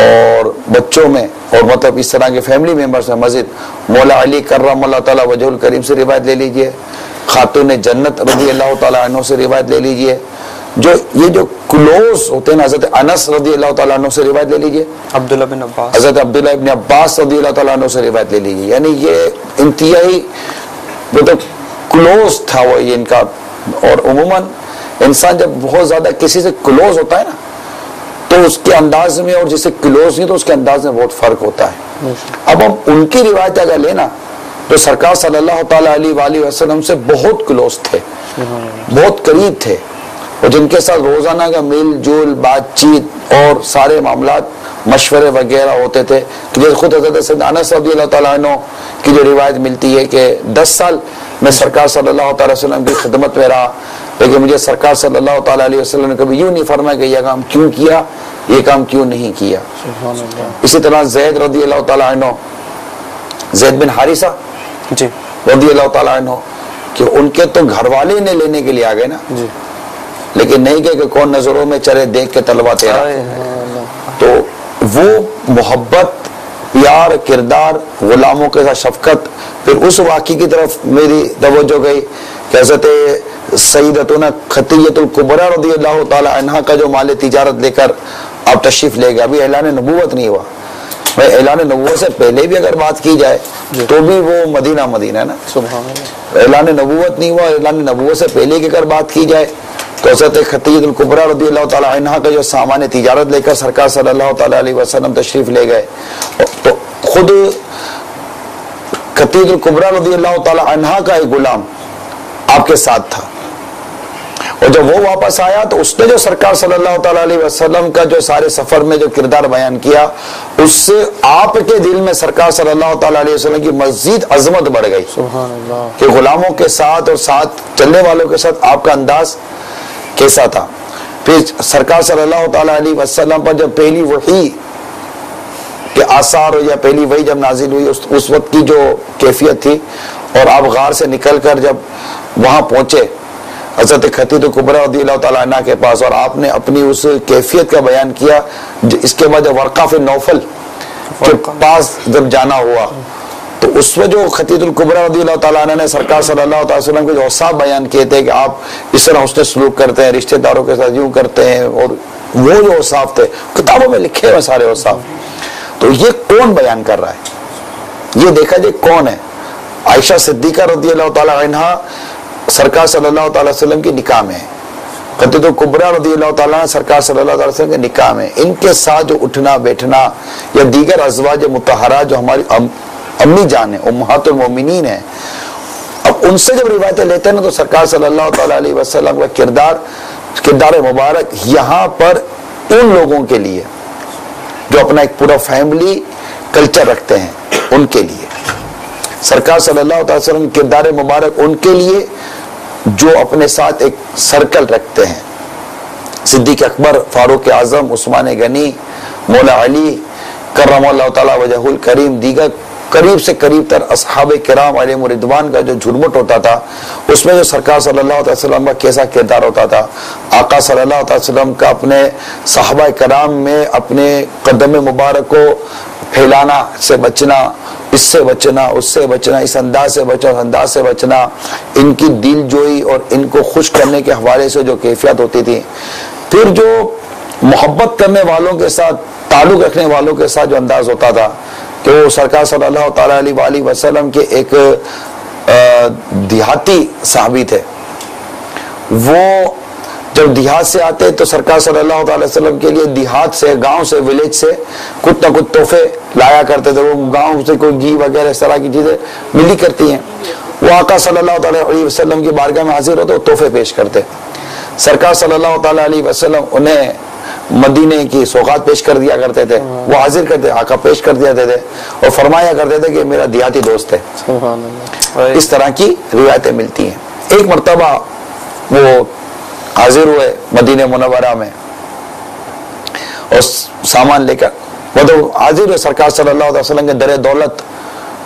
اور بچوں میں اور مطلب اس طرح کے فیملی ممبرز میں مزید مولا علی کرم اللہ تعالیٰ وجہ الکریم سے روایت لے لیجئے، خاتون جنت رضی اللہ تعالیٰ عنہ سے روایت لے لیجئے. جو یہ جو کلوز ہوتے ہیں حضرت انس رضی اللہ تعالیٰ عنہ سے روایت لے لیجئے، عبداللہ بن عباس، حضرت عبداللہ ابن عباس رضی اللہ تعالیٰ عنہ سے روایت لے لیجئے. یعنی یہ انتہائی مطلب کلوز تھا وہ یہ ان کا. اور عموماً انسان جب بہت زیادہ کسی سے کلوز ہوتا ہے نا تو اس کے انداز میں اور جس سے کلوز نہیں تو اس کے انداز میں بہت فرق ہوتا ہے. اب ہم ان کی روایت اگر لینا تو سرکار صلی اللہ تعالیٰ علیہ وسلم سے بہت کلوز تھے، بہت قریب تھے، اور جن کے ساتھ روزانہ کا میل جول بات چیت اور سارے معاملات مشورے وغیرہ ہوتے تھے. جیسے خود حضرت سیدنا انس رضی اللہ تعالیٰ عنہ کی جو روایت ملتی ہے کہ 10 سال میں سرکار صلی اللہ تعالیٰ وسلم کی خدمت میں رہا، لیکن مجھے سرکار صلی اللہ تعالیٰ علیہ وسلم نے کبھی یوں نہیں فرمایا کہ یہ کام کیوں کیا، یہ کام کیوں نہیں کیا. اسی طرح زید رضی اللہ تعالیٰ عنہ، زید بن حارثہ جی رضی اللہ تعالیٰ عنہ، کہ ان کے تو گھر والے نے لینے کے لیے آ گئے نا، لیکن نہیں کہ کون نظروں میں چرے دیکھ کے طلبہ تیرا. تو وہ محبت، پیار، کردار، غلاموں کے ساتھ شفقت. پھر اس واقعے کی طرف میری توجہ گئی کہ حضرت سیدتنا خدیجہ الکبریٰ رضی اللہ تعالی عنہ کا جو مال تجارت لے کر آپ تشریف لے گئے. ابھی اعلان نبوت نہیں ہوا، اعلان نبوت سے پہلے بھی اگر بات کی جائے تو بھی وہ مدینہ ہے نا. اعلان نبوت نہیں ہوا، اعلان نبوت سے پہلے کی اگر بات کی جائے تو حضرت خدیجہ الکبریٰ رضی اللہ تعالیٰ عنہ کا جو سامان تجارت لے کر سرکار صلی اللہ تعالیٰ علیہ وسلم تشریف لے گئے، تو خود خدیجہ الکبریٰ رضی اللہ تعالیٰ عنہ کا ایک غلام آپ کے ساتھ تھا، اور جب وہ واپس آیا تو اس نے جو سرکار صلی اللہ تعالیٰ علیہ وسلم کا جو سارے سفر میں جو کردار بیان کیا، اس سے آپ کے دل میں سرکار صلی اللہ تعالیٰ علیہ وسلم کی مزید عظمت بڑھ گئی، سبحان اللہ، کہ غلاموں کے ساتھ اور ساتھ چلنے والوں کے ساتھ آپ کا انداز کیسا تھا۔ پھر سرکار صلی اللہ تعالیٰ علیہ وسلم پر جب پہلی وحی کے آثار یا پہلی وحی جب نازل ہوئی، اس وقت کی جو کیفیت تھی، اور آپ غار سے نکل کر جب وہاں پہنچے حضرت خدیجہ الکبریٰ رضی اللہ تعالیٰ عنہ کے پاس، اور آپ نے اپنی اس کیفیت کا بیان کیا، اس کے بعد جب ورقہ بن نوفل کے پاس جب جانا ہوا، تو اس میں جو خدیجہ الکبریٰ رضی اللہ تعالیٰ عنہ نے سرکار صلی اللہ تعالیٰ وسلم کے جو اوصاف بیان کیے تھے کہ آپ اس طرح حسن سلوک کرتے ہیں، رشتہ داروں کے ساتھ یوں کرتے ہیں، اور وہ جو اوصاف تھے کتابوں میں لکھے ہوئے سارے اوصاف، تو یہ کون بیان کر رہا ہے؟ یہ دیکھا جائے کون ہے؟ عائشہ صدیقہ رضی اللہ تعالیٰ عنہ سرکار صلی اللہ تعالیٰ وسلم کی نکاح میں، خدیجہ الکبریٰ رضی اللہ تعالیٰ عنہ سرکار صلی اللہ تعالیٰ وسلم کے نکاح میں، ان کے ساتھ جو اٹھنا بیٹھنا، یا دیگر ازواج مطہرات جو ہماری امی جان ہیں، امہات المومنین ہیں، اب ان سے جب روایتیں لیتے ہیں نا، تو سرکار صلی اللہ تعالیٰ علیہ وسلم کا کردار مبارک یہاں پر ان لوگوں کے لیے جو اپنا ایک پورا فیملی کلچر رکھتے ہیں، ان کے لیے سرکار صلی اللہ تعالیٰ وسلم کردار مبارک ان کے لیے جو اپنے ساتھ ایک سرکل رکھتے ہیں، صدیق اکبر، فاروق اعظم، عثمان غنی، مولا علی کرم اللہ تعالیٰ وجہ الکریم، دیگر قریب سے قریب تر اصحاب کرام علیہم رضوان کا جو جھرمٹ ہوتا تھا، اس میں جو سرکار صلی اللہ علیہ وسلم کا کیسا کردار ہوتا تھا، آقا صلی اللہ علیہ وسلم کا اپنے صحابہ کرام میں اپنے قدم مبارک کو پھیلانا سے بچنا، اس سے بچنا، اس سے بچنا، اس انداز سے بچنا، اس انداز سے بچنا، ان کی دل جوئی اور ان کو خوش کرنے کے حوالے سے جو کیفیت ہوتی تھی، پھر جو محبت کرنے والوں کے ساتھ، تعلق رکھنے والوں کے ساتھ جو انداز ہوتا تھا، کہ وہ سرکار صلی اللہ تعالیٰ علیہ وسلم کے ایک دیہاتی صحابی تھے، وہ جب دیہات سے آتے تو سرکار صلی اللہ تعالی وسلم کے لیے دیہات سے، گاؤں سے، ولیج سے کچھ نہ کچھ تحفے لایا کرتے تھے، وہ گاؤں سے کوئی گھی وغیرہ اس طرح کی چیزیں ملی کرتی ہیں، وہ آقا صلی اللہ تعالی علیہ وسلم کی بارگاہ میں حاضر ہوتے، وہ تحفے پیش کرتے، سرکار صلی اللہ تعالی علیہ وسلم انہیں مدینے کی سوغات پیش کر دیا کرتے تھے، وہ حاضر کرتے، آقا پیش کر دیا کرتے تھے، اور فرمایا کرتے تھے کہ میرا دیہاتی دوست ہے۔ سبحان اللہ۔ اس طرح کی روایتیں ملتی ہیں۔ ایک مرتبہ وہ حاضر ہوئے مدینہ منورہ میں اور سامان لے کر، وہ تو حاضر ہوئے، سرکار صلی اللہ علیہ وسلم کے در دولت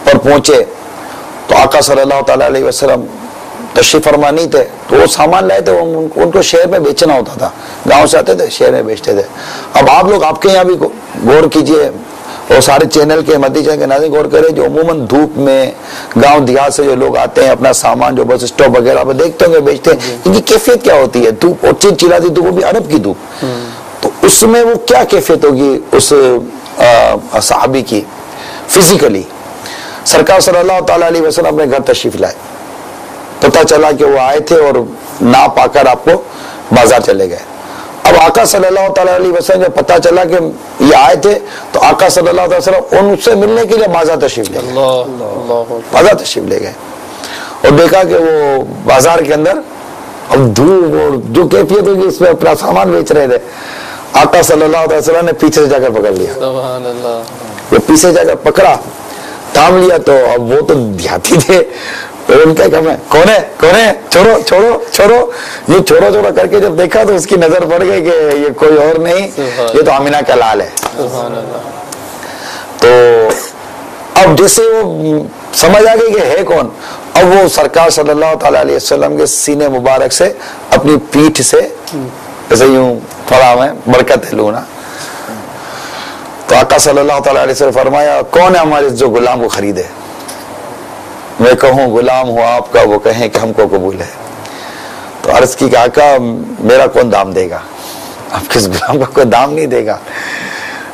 پر پہنچے تو آقا صلی اللہ تعالی علیہ وسلم تشریف فرما نہیں تھے، تو وہ سامان لائے تھے، ان کو شہر میں بیچنا ہوتا تھا، گاؤں سے آتے تھے شہر میں بیچتے تھے۔ اب آپ لوگ آپ کے یہاں بھی غور کیجئے، اور سارے چینل کے مدی چینل کے ناظرین غور کریں، جو عموماً دھوپ میں گاؤں دیہات سے جو لوگ آتے ہیں اپنا سامان جو بس اسٹاپ وغیرہ پہ دیکھتے ہوں گے بیچتے ہیں، ان کی کیفیت کیا ہوتی ہے؟ دھوپ، اور چلاتی دھوپ، وہ بھی عرب کی دھوپ، تو اس میں وہ کیا کیفیت ہوگی اس صحابی کی فزیکلی؟ سرکار صلی اللہ تعالی علیہ وسلم اپنے گھر تشریف لائے، پتہ چلا کہ وہ آئے تھے اور نہ پا کر آپ کو بازار چلے گئے۔ اب آقا صلی اللہ تعالیٰ علیہ وسلم جب پتہ چلا کہ یہ آئے تھے تو آقا صلی اللہ علیہ وسلم ان سے ملنے کے لیے بازار تشریف لے گئے، بازار تشریف لے گئے، اور دیکھا کہ وہ بازار کے اندر اب دھوپ اور جو کیفیت ہوگی اس میں اپنا سامان بیچ رہے تھے۔ آقا صلی اللہ علیہ وسلم نے پیچھے سے جا کر پکڑ لیا، سبحان اللہ، وہ پیچھے جا کر پکڑا، تھام لیا، تو اب وہ تو دیہاتی تھے، ان کا کم ہے، کون ہے کون ہے، چھوڑو چھوڑو چھوڑو، یہ چھوڑو چھوڑو کر کے جب دیکھا تو اس کی نظر پڑ گئی کہ یہ کوئی اور نہیں، یہ تو آمینہ کا لال ہے۔ تو اب جیسے وہ سمجھ آ گئی کہ ہے کون، اب وہ سرکار صلی اللہ تعالی علیہ وسلم کے سینے مبارک سے اپنی پیٹھ سے ایسے یوں پڑا میں برکت ہے لونا، تو آقا صلی اللہ تعالی علیہ وسلم فرمایا کون ہے ہمارے جو غلام کو خریدے؟ میں کہوں غلام ہو آپ کا، وہ کہیں کہ ہم کو قبول ہے۔ تو عرض کی کہ آقا میرا کون دام دے گا؟ آپ کس غلام کا کوئی دام نہیں دے گا۔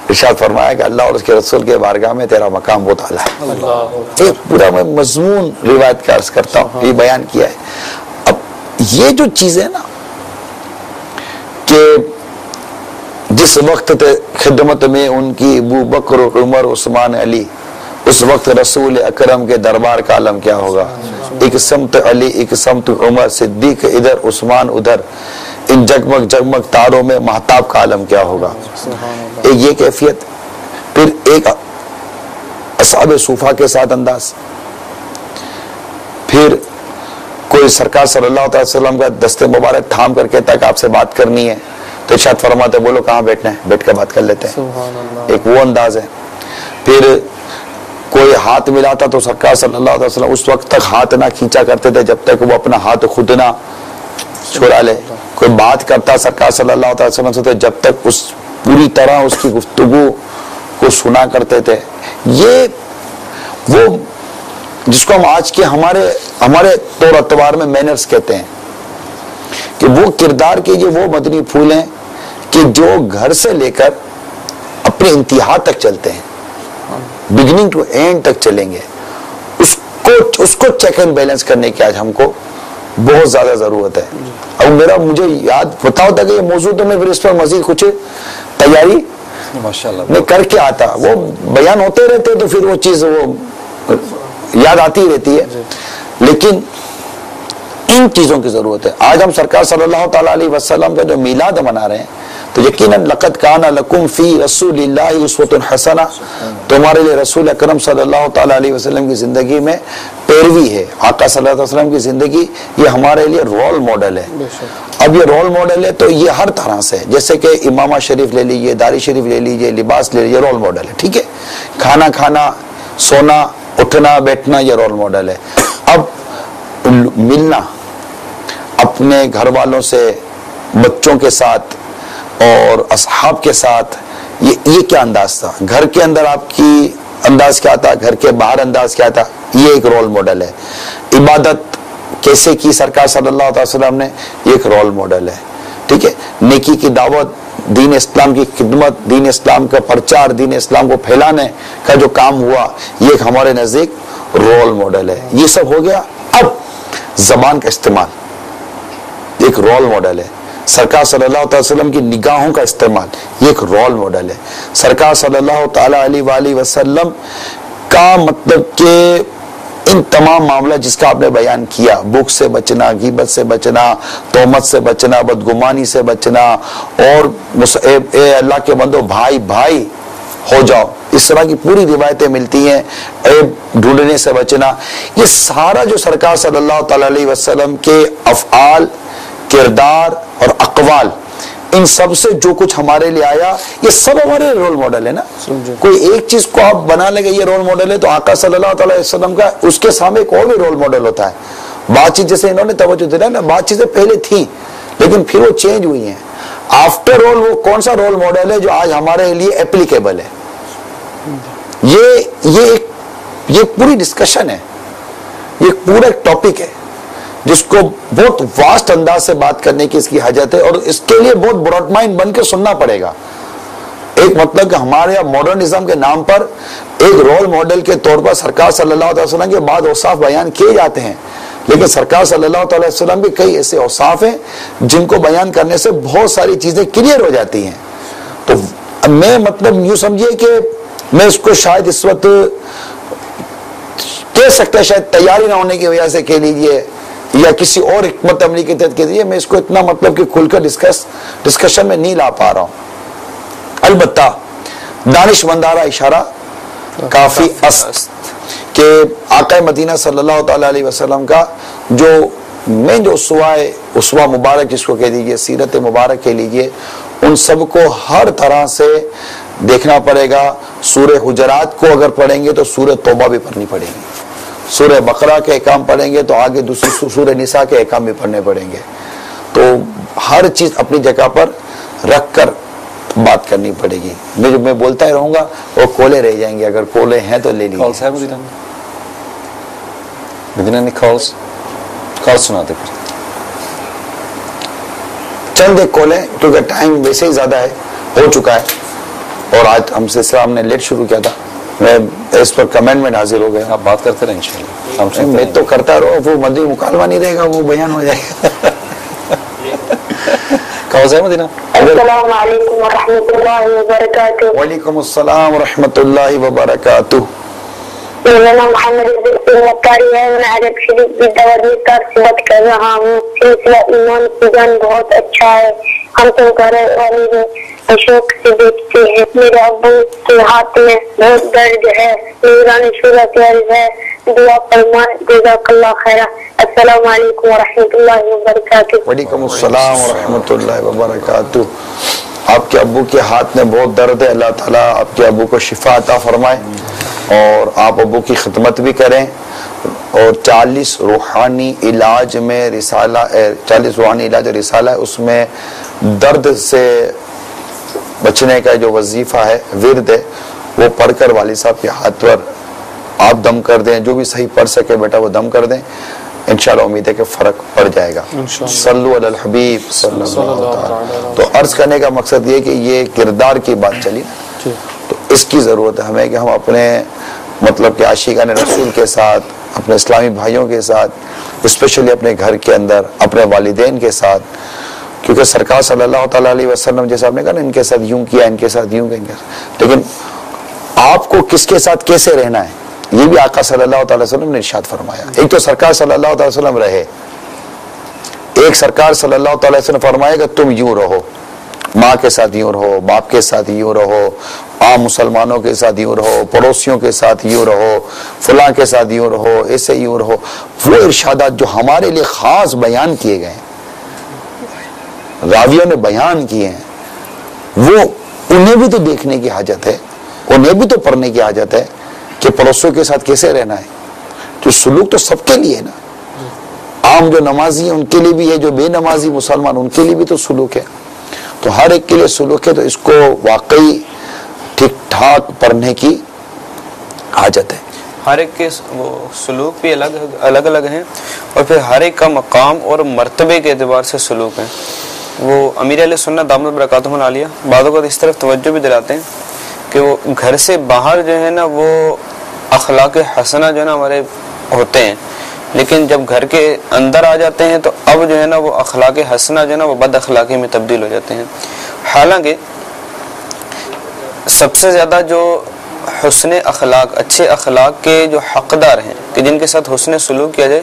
ارشاد فرمایا کہ اللہ اور اس کے رسول کے بارگاہ میں تیرا مقام بہت اعلیٰ ہے۔ ایک پورا میں مضمون روایت کا عرض کرتا ہوں، یہ بیان کیا ہے۔ اب یہ جو چیزیں نا، کہ جس وقت خدمت میں ان کی ابو بکر عمر عثمان علی، اس وقت رسول اکرم کے دربار کا عالم کیا ہوگا؟ ایک سمت علی، ایک سمت عمر صدیق ادھر، عثمان ادھر، ان جگمگ جگمگ تاروں میں مہتاب کا عالم کیا ہوگا؟ ایک یہ کیفیت. پھر ایک اصحاب صوفہ کے ساتھ انداز. پھر کوئی سرکار صلی اللہ علیہ وسلم کا دست مبارک تھام کر کہتا کہ آپ سے بات کرنی ہے تو ارشاد فرماتے بولو کہاں بیٹھنا ہے، بیٹھ کے بات کر لیتے ہیں. ایک وہ انداز ہے. پھر کوئی ہاتھ ملاتا تو سرکار صلی اللہ علیہ وسلم اس وقت تک ہاتھ نہ کھینچا کرتے تھے جب تک وہ اپنا ہاتھ خود نہ چھڑا لے. کوئی بات کرتا سرکار صلی اللہ علیہ وسلم سے تو جب تک اس پوری طرح اس کی گفتگو کو سنا کرتے تھے. یہ وہ جس کو ہم آج کے ہمارے طور اعتبار میں مینرز کہتے ہیں کہ وہ کردار کے یہ وہ مدنی پھول ہیں کہ جو گھر سے لے کر اپنے انتہا تک چلتے ہیں، بگننگ ٹو اینڈ تک چلیں گے. اس کو چیک اینڈ بیلنس کرنے کی آج ہم کو بہت زیادہ ضرورت ہے. اب مجھے یاد پتا ہوتا کہ یہ موضوع تو میں پھر اس پر مزید کچھ تیاری میں کر کے آتا. وہ بیان ہوتے رہتے تو پھر وہ چیز وہ یاد آتی رہتی ہے. لیکن ان چیزوں کی ضرورت ہے. آج ہم سرکار صلی اللہ تعالیٰ علیہ وسلم کا جو میلاد منا رہے ہیں تو یقیناً لقد کان لکم فی رسول اللہ اسوۃ حسنہ، تمہارے لیے رسول اکرم صلی اللہ تعالیٰ علیہ وسلم کی زندگی میں پیروی ہے. آقا صلی اللہ علیہ وسلم کی زندگی یہ ہمارے لیے رول ماڈل ہے. اب یہ رول ماڈل ہے تو یہ ہر طرح سے، جیسے کہ امامہ شریف لے لیجئے، داری شریف لے لیجئے، لباس لے لیجئے، رول ماڈل ہے. ٹھیک ہے، کھانا کھانا، سونا، اٹھنا بیٹھنا، یہ رول ماڈل ہے. اب ملنا اپنے گھر والوں سے، بچوں کے ساتھ اور اصحاب کے ساتھ، یہ کیا انداز تھا؟ گھر کے اندر آپ کی انداز کیا تھا، گھر کے باہر انداز کیا تھا؟ یہ ایک رول ماڈل ہے. عبادت کیسے کی سرکار صلی اللہ علیہ وسلم نے، یہ ایک رول ماڈل ہے. ٹھیک ہے، نیکی کی دعوت، دین اسلام کی خدمت، دین اسلام کا پرچار، دین اسلام کو پھیلانے کا جو کام ہوا، یہ ایک ہمارے نزدیک رول ماڈل ہے. یہ سب ہو گیا. اب زبان کا استعمال ایک رول ماڈل ہے. سرکار صلی اللہ علیہ وسلم کی نگاہوں کا استعمال یہ ایک رول ماڈل ہے. سرکار صلی اللہ تعالیٰ علیہ وآلہ وسلم کا مطلب کہ ان تمام معاملہ جس کا آپ نے بیان کیا، بھوک سے بچنا، غیبت سے بچنا، تہمت سے بچنا، بدگمانی سے بچنا، اور اے اللہ کے بندو بھائی بھائی ہو جاؤ، اس طرح کی پوری روایتیں ملتی ہیں. عیب ڈھونڈنے سے بچنا، یہ سارا جو سرکار صلی اللہ تعالیٰ علیہ وسلم کے افعال، کردار اور اقوال، ان سب سے جو کچھ ہمارے لیے آیا، یہ سب ہمارے رول ماڈل ہے نا. کوئی ایک چیز کو آپ بنا لیں گے یہ رول ماڈل ہے، تو آقا صلی اللہ تعالی وسلم کا اس کے سامنے ایک اور بھی رول ماڈل ہوتا ہے. بات چیز جیسے انہوں نے توجہ دلائی نا، بات چیزیں پہلے تھیں لیکن پھر وہ چینج ہوئی ہیں. آفٹر آل وہ کون سا رول ماڈل ہے جو آج ہمارے لیے اپلیکیبل ہے؟ یہ پوری ڈسکشن ہے، یہ پورا ایک ٹاپک ہے جس کو بہت واسٹ انداز سے بات کرنے کی اس کی حاجت ہے، اور اس کے لیے بہت براڈ مائنڈ بن کے سننا پڑے گا. ایک مطلب کہ ہمارے یہاں ماڈرنزم کے نام پر ایک رول ماڈل کے طور پر سرکار صلی اللہ علیہ وسلم کے بعد اوصاف بیان کیے جاتے ہیں، لیکن سرکار صلی اللہ علیہ وسلم کے کئی ایسے اوصاف ہیں جن کو بیان کرنے سے بہت ساری چیزیں کلیئر ہو جاتی ہیں. تو میں مطلب یوں سمجھیے کہ میں اس کو شاید اس وقت کہہ سکتا ہے، شاید تیاری نہ ہونے کی وجہ سے کہہ لیجیے یا کسی اور حکمت عملی کے تحت کہہ دیجیے، میں اس کو اتنا مطلب کہ کھل کر ڈسکشن میں نہیں لا پا رہا ہوں. البتہ دانش مندارہ اشارہ کافی است کہ آقا مدینہ صلی اللہ تعالی علیہ وسلم کا جو مین جو اسوہ مبارک جس کو کہہ دیجیے، سیرت مبارک کہہ لیجیے، ان سب کو ہر طرح سے دیکھنا پڑے گا. سورہ حجرات کو اگر پڑھیں گے تو سورہ توبہ بھی پڑھنی پڑے گی، سورہ بقرہ کے احکام پڑھیں گے تو آگے دوسری سورہ نساء کے احکام بھی پڑھنے پڑیں گے. تو ہر چیز اپنی جگہ پر رکھ کر بات کرنی پڑے گی. میں بولتا ہی رہوں گا، وہ کولے رہ جائیں گے، اگر کولے ہیں تو لے لیجیے. چند ایک کولے، کیونکہ ٹائم ویسے ہی زیادہ ہے، ہو چکا ہے، اور آج ہم سلسلہ ہم نے لیٹ شروع کیا تھا. میں اس پر کمنٹمنٹ حاضر ہو گیا. آپ بات کرتے رہیں انشاءاللہ. میں تو کرتا رہو، وہ مدنی مکالمہ نہیں رہے گا، وہ بیان ہو جائے گا. آواز ہے مدینہ؟ السلام علیکم ورحمۃ اللہ وبرکاتہ. وعلیکم السلام ورحمۃ اللہ وبرکاتہ. میرا نام محمد عزیز مکاری ہے. میں عرب شریف کی دورانی تربیت کر رہا ہوں. سلسلہ ایمان کی جان بہت اچھا ہے. ہم تو گھر والے شوق سے دیکھتے ہیں. میرے ابو کے ہاتھ میں بہت درد ہے. نورانی صورت عرض ہے, دعا فرمائے. جزاک اللہ خیر. السلام علیکم ورحمۃ اللہ وبرکاتہ. وعلیکم السلام ورحمۃ اللہ وبرکاتہ. آپ کے ابو کے ہاتھ میں بہت درد ہے. اللہ تعالیٰ آپ کے ابو کو شفا عطا فرمائے اور آپ ابو کی خدمت بھی کریں. اور 40 روحانی علاج میں رسالہ 40 روحانی علاج اور رسالہ ہے, اس میں درد سے بچنے کا جو وظیفہ ہے, ورد ہے, وہ پڑھ کر والد صاحب کے ہاتھ پر آپ دم کر دیں. جو بھی صحیح پڑھ سکے بیٹا وہ دم کر دیں. انشاءاللہ امید ہے کہ فرق پڑ جائے گا. صلو علی الحبیب صلی اللہ علیہ وسلم. تو عرض کرنے کا مقصد یہ کہ یہ کردار کی بات چلی, تو اس کی ضرورت ہے ہمیں کہ ہم اپنے مطلب کہ عاشقان رسول کے ساتھ, اپنے اسلامی بھائیوں کے ساتھ, اسپیشلی اپنے گھر کے اندر اپنے والدین کے ساتھ, کیونکہ سرکار صلی اللہ تعالیٰ علیہ وسلم جیسا آپ نے کہا نا, ان کے ساتھ یوں کیا, ان کے ساتھ یوں کیا, لیکن آپ کو کس کے ساتھ کیسے رہنا ہے یہ بھی آقا صلی اللہ تعالی وسلم نے ارشاد فرمایا. ایک تو سرکار صلی اللہ تعالی وسلم رہے, ایک سرکار صلی اللہ تعالی وسلم فرمائے گا تم یوں رہو, ماں کے ساتھ یوں رہو, باپ کے ساتھ یوں رہو, عام مسلمانوں کے ساتھ یوں رہو, پڑوسیوں کے ساتھ یوں رہو, فلاں کے ساتھ یوں رہو, ایسے یوں رہو. وہ ارشادات جو ہمارے لیے خاص بیان کیے گئے ہیں, راویوں نے بیان کیے ہیں, وہ انہیں بھی تو دیکھنے کی حاجت ہے, انہیں بھی تو پڑھنے کی حاجت ہے کہ پڑوسیوں کے ساتھ کیسے رہنا ہے. تو سلوک تو سب کے لیے ہے نا, عام جو نمازی ہیں ان کے لیے بھی ہے, جو بے نمازی مسلمان ان کے لیے بھی تو سلوک ہے. تو ہر ایک کے لیے سلوک ہے, تو اس کو واقعی ٹھیک ٹھاک پڑھنے کی حاجت ہے. ہر ایک کے وہ سلوک بھی الگ الگ ہیں, اور پھر ہر ایک کا مقام اور مرتبے کے اعتبار سے سلوک ہے. وہ امیر علیہ سنت دامت برکاتہم العالیہ بعض اوقات اس طرف توجہ بھی دلاتے ہیں کہ وہ گھر سے باہر جو ہے نا وہ اخلاق حسنہ جو ہے نا ہمارے ہوتے ہیں, لیکن جب گھر کے اندر آ جاتے ہیں تو اب جو ہے نا وہ اخلاق حسنہ جو ہے نا وہ بد اخلاقی میں تبدیل ہو جاتے ہیں. حالانکہ سب سے زیادہ جو حسن اخلاق, اچھے اخلاق کے جو حقدار ہیں کہ جن کے ساتھ حسن سلوک کیا جائے,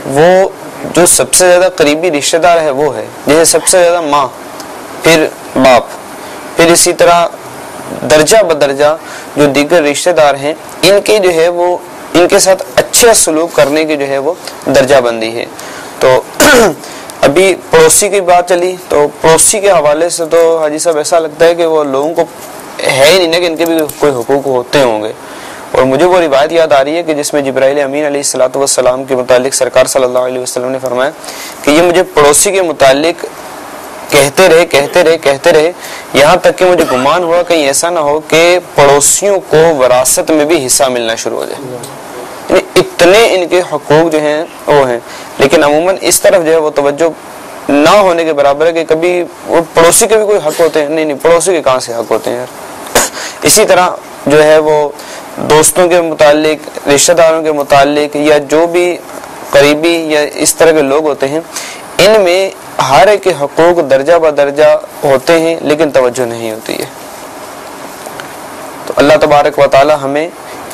وہ جو سب سے زیادہ قریبی رشتہ دار ہے وہ ہے, جیسے سب سے زیادہ ماں, پھر باپ, پھر اسی طرح درجہ بدرجہ جو دیگر رشتہ دار ہیں, ان کے جو ہے وہ ان کے ساتھ اچھا سلوک کرنے کی جو ہے وہ درجہ بندی ہے. تو ابھی پڑوسی کی بات چلی, تو پڑوسی کے حوالے سے تو حاجی صاحب ایسا لگتا ہے کہ وہ لوگوں کو ہے ہی نہیں نا کہ ان کے بھی کوئی حقوق ہوتے ہوں گے. اور مجھے وہ روایت یاد آ رہی ہے کہ جس میں جبرائیل امین علیہ الصلوۃ والسلام کے متعلق سرکار صلی اللہ علیہ وسلم نے فرمایا کہ یہ مجھے پڑوسی کے متعلق کہتے رہے یہاں تک کہ مجھے گمان ہوا کہیں ایسا نہ ہو کہ پڑوسیوں کو وراثت میں بھی حصہ ملنا شروع ہو جائے. یعنی اتنے ان کے حقوق جو ہیں وہ ہیں, لیکن عموماً اس طرف جو ہے وہ توجہ نہ ہونے کے برابر ہے کہ کبھی وہ پڑوسی کے بھی کوئی حق ہوتے ہیں. نہیں, پڑوسی کے کہاں سے حق ہوتے ہیں یار. اسی طرح جو ہے وہ دوستوں کے متعلق, رشتہ داروں کے متعلق, یا جو بھی قریبی یا اس طرح کے لوگ ہوتے ہیں, ان میں ہر ایک کے حقوق درجہ بدرجہ ہوتے ہیں لیکن توجہ نہیں ہوتی ہے. تو اللہ تبارک و تعالی ہمیں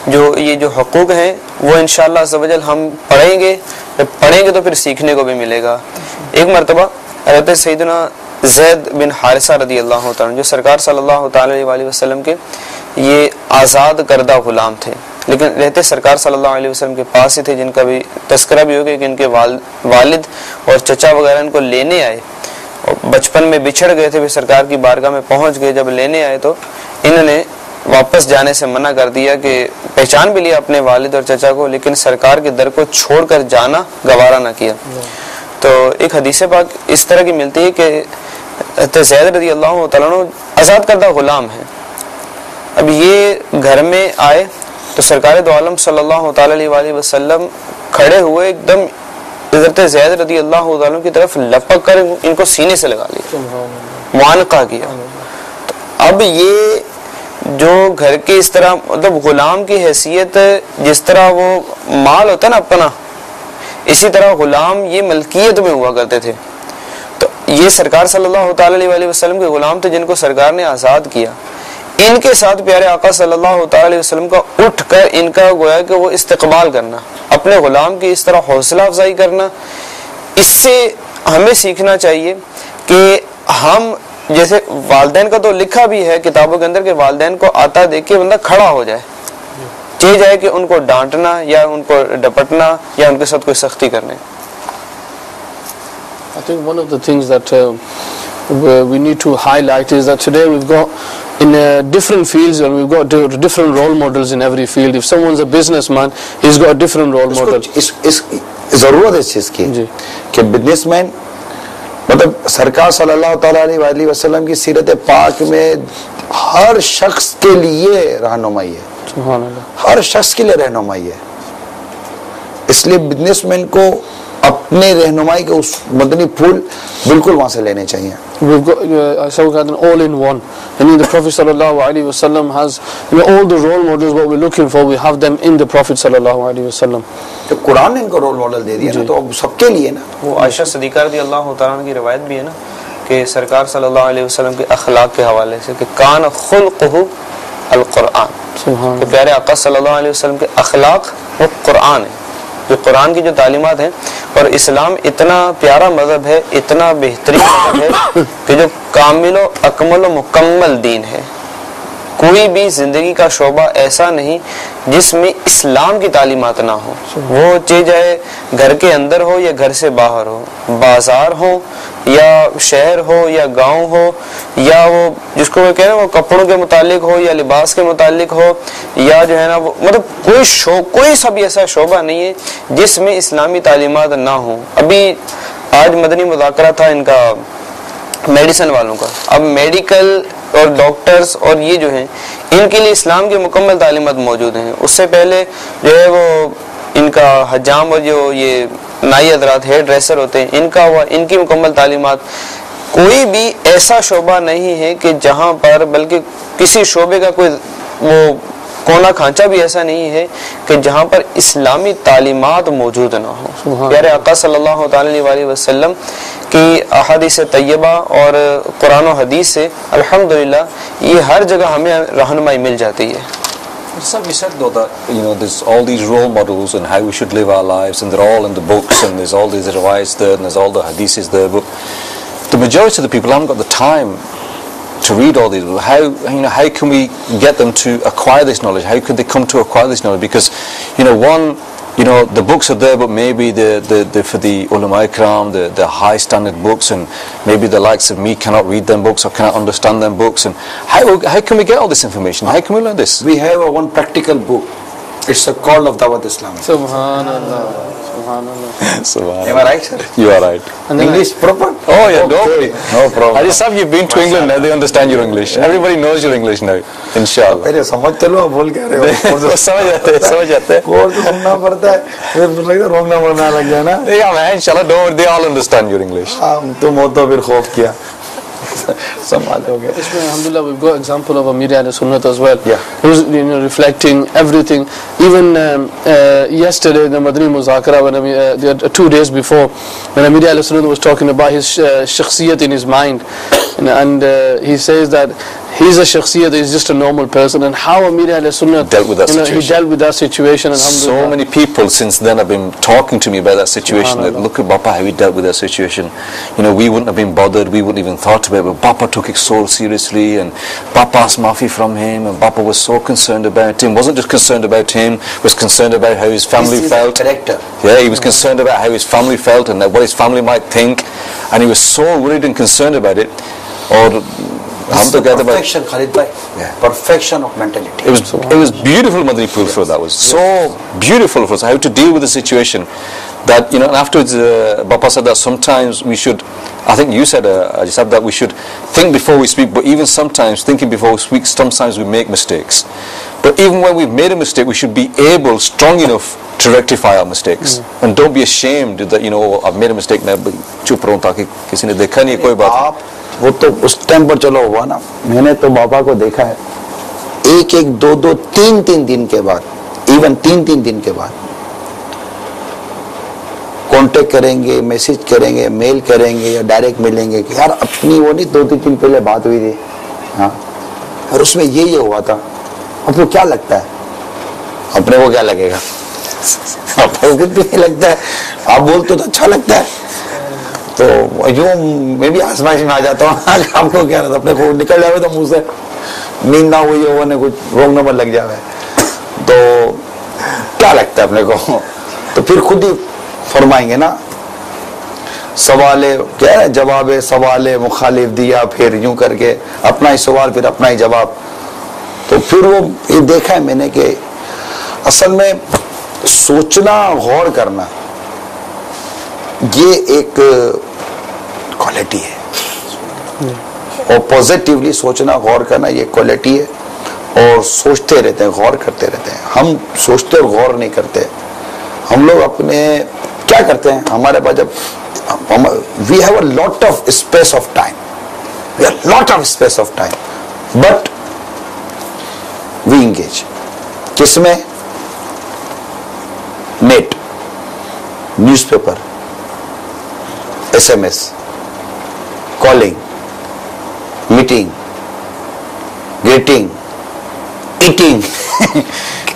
جو حقوق ہیں وہ انشاءاللہ عز و جل ہم پڑھیں گے, جب پڑھیں گے تو پھر سیکھنے کو بھی ملے گا. ایک مرتبہ حضرت سیدنا زید بن حارثہ رضی اللہ تعالیٰ, جو سرکار صلی اللہ تعالی علیہ وسلم کے یہ آزاد کردہ غلام تھے, لیکن رہتے سرکار صلی اللہ علیہ وسلم کے پاس ہی تھے, جن کا بھی تذکرہ بھی ہو گیا کہ ان کے والد اور چچا وغیرہ ان کو لینے آئے, اور بچپن میں بچھڑ گئے تھے, پھر سرکار کی بارگاہ میں پہنچ گئے. جب لینے آئے تو انہوں نے واپس جانے سے منع کر دیا, کہ پہچان بھی لیا اپنے والد اور چچا کو, لیکن سرکار کے در کو چھوڑ کر جانا گوارا نہ کیا. تو ایک حدیث پاک اس طرح کی ملتی ہے کہ زید رضی اللہ تعالیٰ عنہ آزاد کردہ غلام ہیں. اب یہ گھر میں آئے تو سرکار دو عالم صلی اللہ تعالی علیہ وسلم کھڑے ہوئے, ایک دم حضرت زید رضی اللہ تعالیٰ کی طرف لپک کر ان کو سینے سے لگا لیا, معانقہ کیا. تو اب یہ جو گھر کے اس طرح مطلب غلام کی حیثیت, جس طرح وہ مال ہوتا ہے نا اپنا, اسی طرح غلام یہ ملکیت میں ہوا کرتے تھے. تو یہ سرکار صلی اللہ تعالی علیہ وسلم کے غلام تھے جن کو سرکار نے آزاد کیا. ان کے ساتھ پیارے آقا صلی اللہ تعالی علیہ وسلم کا اٹھ کر ان کا گویا کہ وہ استقبال کرنا, اپنے غلام کی اس طرح حوصلہ افزائی کرنا, اس سے ہمیں سیکھنا چاہیے کہ ہم جیسے والدین کا تو لکھا بھی ہے کتابوں کے اندر کہ والدین کو آتا دیکھ کے بندہ کھڑا ہو جائے, چاہے جائے کہ ان کو ڈانٹنا یا ان کو ڈپٹنا یا ان کے ساتھ کوئی سختی کرنے. I think one of the things that we need to highlight is that today we've got in different fields and we've got different role models in every field. If someone's a businessman, he's got a different role model. ضرورت ہے اس چیز کی کہ business man مطلب سرکار صلی اللہ تعالیٰ علیہ وسلم کی سیرت پاک میں ہر شخص کے لیے رہنمائی ہے, سبحان اللہ, ہر شخص کے لیے رہنمائی ہے. اس لیے بزنس مین کو اپنے رہنمائی کے اس مدنی پھول بالکل وہاں سے لینے چاہیے. We've got an all-in-one. And the Prophet sallallahu alaihi wasallam has all the role models what we're looking for. We have them in the Prophet sallallahu alaihi wasallam. تو قرآن نے ان کو رول ماڈل دے دیا نا, تو اب سب کے لیے نا. وہ عائشہ صدیقہ رضی اللہ تعالیٰ عنہ کی روایت بھی ہے نا کہ سرکار صلی اللہ علیہ وسلم کے اخلاق کے حوالے سے کہ کان خلقہ القرآن, کہ پیارے آقا صلی اللہ علیہ وسلم کے اخلاق وہ قرآن ہے, جو قرآن کی جو تعلیمات ہیں. اور اسلام اتنا پیارا مذہب ہے, اتنا بہترین مذہب ہے کہ جو کامل و اکمل و مکمل دین ہے. کوئی بھی زندگی کا شعبہ ایسا نہیں جس میں اسلام کی تعلیمات نہ ہو, وہ چاہے گھر کے اندر ہو یا گھر سے باہر ہو, بازار ہو یا شہر ہو یا گاؤں ہو, یا وہ جس کو وہ کہہ رہے ہیں وہ کپڑوں کے متعلق ہو یا لباس کے متعلق ہو, یا جو ہے نا وہ مطلب کوئی سا بھی ایسا شعبہ نہیں ہے جس میں اسلامی تعلیمات نہ ہوں. ابھی آج مدنی مذاکرہ تھا ان کا میڈیسن والوں کا. اب میڈیکل اور ڈاکٹرز اور یہ جو ہیں ان کے لیے اسلام کی مکمل تعلیمات موجود ہیں. اس سے پہلے جو ہے وہ ان کا حجام اور جو یہ نائی حضرات ہیئر ڈریسر ہوتے ہیں ان کی مکمل تعلیمات. کوئی بھی ایسا شعبہ نہیں ہے کہ جہاں پر, بلکہ کسی شعبے کا کوئی وہ کونا کھانچہ بھی ایسا نہیں ہے کہ جہاں پر اسلامی تعلیمات موجود نہ ہو. پیارے آقا صلی اللہ تعالی علیہ وسلم کی احادیث طیبہ اور قرآن و حدیث سے الحمدللہ یہ ہر جگہ ہمیں رہنمائی مل جاتی ہے. We said though that there's all these role models and how we should live our lives, and they're all in the books, and there's all these riwayats there, and there's all the hadiths there, but the majority of the people haven't got the time to read all these. How can we get them to acquire this knowledge? How could they come to acquire this knowledge? Because the books are there, but maybe the for the ulama ikram, the high standard books, and maybe the likes of me cannot read them books or cannot understand them books. And how can we get all this information? How can we learn this? We have one practical book. It's a call of Dawat Islam. Subhanallah, subhanallah. Subhanallah. Am I right, sir? You are right. And then English proper? Oh yeah, don't worry. No problem. Ajay, you've been to England now, they understand your English. Everybody knows your English now, inshallah. پہلے سمجھ چلو بول کہہ رہے ہو. سمجھ جاتے ہیں. Course سننا پڑتا ہے, پھر لگتا ہے رونگ نمبر نہ لگ جائے نا. Yeah man, inshallah, don't worry, they all understand your English. تم ہو تو پھر خوف کیا سنبھالو گے. Alhamdulillah, we've got example of Amir al-Sunnat as well. Yeah. Who's reflecting everything. Even yesterday, the Madani Muzakara, when 2 days before, when Amir al-Sunnat was talking about his shakhsiyat in his mind, and he says that he's a shakhsiyat, he's just a normal person, and how Amir al-Sunnat dealt with that situation. He dealt with that situation. So many people since then have been talking to me about that situation. That look at Bapa, how he dealt with that situation. We wouldn't have been bothered, we wouldn't even thought about it, but Bapa took it so seriously, and Bapa asked Maafi from him, and Bapa was so concerned about him. Wasn't just concerned about him, was concerned about how his family felt. Character. Yeah, he was concerned about how his family felt and what his family might think, and he was so worried and concerned about it. Or perfection, Khalid bhai. Yeah. Perfection of mentality. It was beautiful, Madani Purfur. That was so beautiful for us, how to deal with the situation. That and afterwards, Bapa said that sometimes we should. I think you said, I just said that we should think before we speak. But even sometimes, thinking before we speak, sometimes we make mistakes. But even when we've made a mistake, we should be able, strong enough to rectify our mistakes. And don't be ashamed that I've made a mistake now. Chup raho taaki kisi ne dekha nahi, koi baat nahi. وہ تو اس time پر چلو ہوا نا. میں نے تو بابا کو دیکھا ہے 1-1, 2-2, 3-3 دن کے بعد, ایون 3-3 دن کے بعد کانٹیکٹ کریں گے, میسج کریں گے, میل کریں گے یا ڈائریکٹ ملیں گے کہ یار اپنی وہ نہیں 2-3 دن پہلے بات ہوئی تھی, ہاں اور اس میں یہ ہوا تھا, آپ کو کیا لگتا ہے؟ اپنے کو کیا لگے گا؟ اپنے کو کتنا نہیں لگتا ہے, آپ بولتے تو اچھا لگتا ہے. تو یوں میں بھی آزمائش میں آ جاتا ہوں, آپ کو کیا رہتا, اپنے کو نکل جاوے تو منہ سے نیند نہ ہوئی ہو نے کچھ رونگ نمبر لگ جاوے تو کیا لگتا ہے اپنے کو. تو پھر خود ہی فرمائیں گے نا, سوال کیا ہے, جواب سوال مخالف دیا, پھر یوں کر کے اپنا ہی سوال پھر اپنا ہی جواب. تو پھر وہ یہ دیکھا ہے میں نے کہ اصل میں سوچنا, غور کرنا یہ ایک کوالٹی ہے, اور پازیٹیولی سوچنا, غور کرنا یہ کوالٹی ہے. اور سوچتے رہتے ہیں, غور کرتے رہتے ہیں. ہم سوچتے اور غور نہیں کرتے. ہم لوگ اپنے کیا کرتے ہیں, ہمارے پاس جب we have a lot of space of time, we have lot of space of time, but we engage کس میں, net, newspaper, S M S, calling, meeting, greeting, eating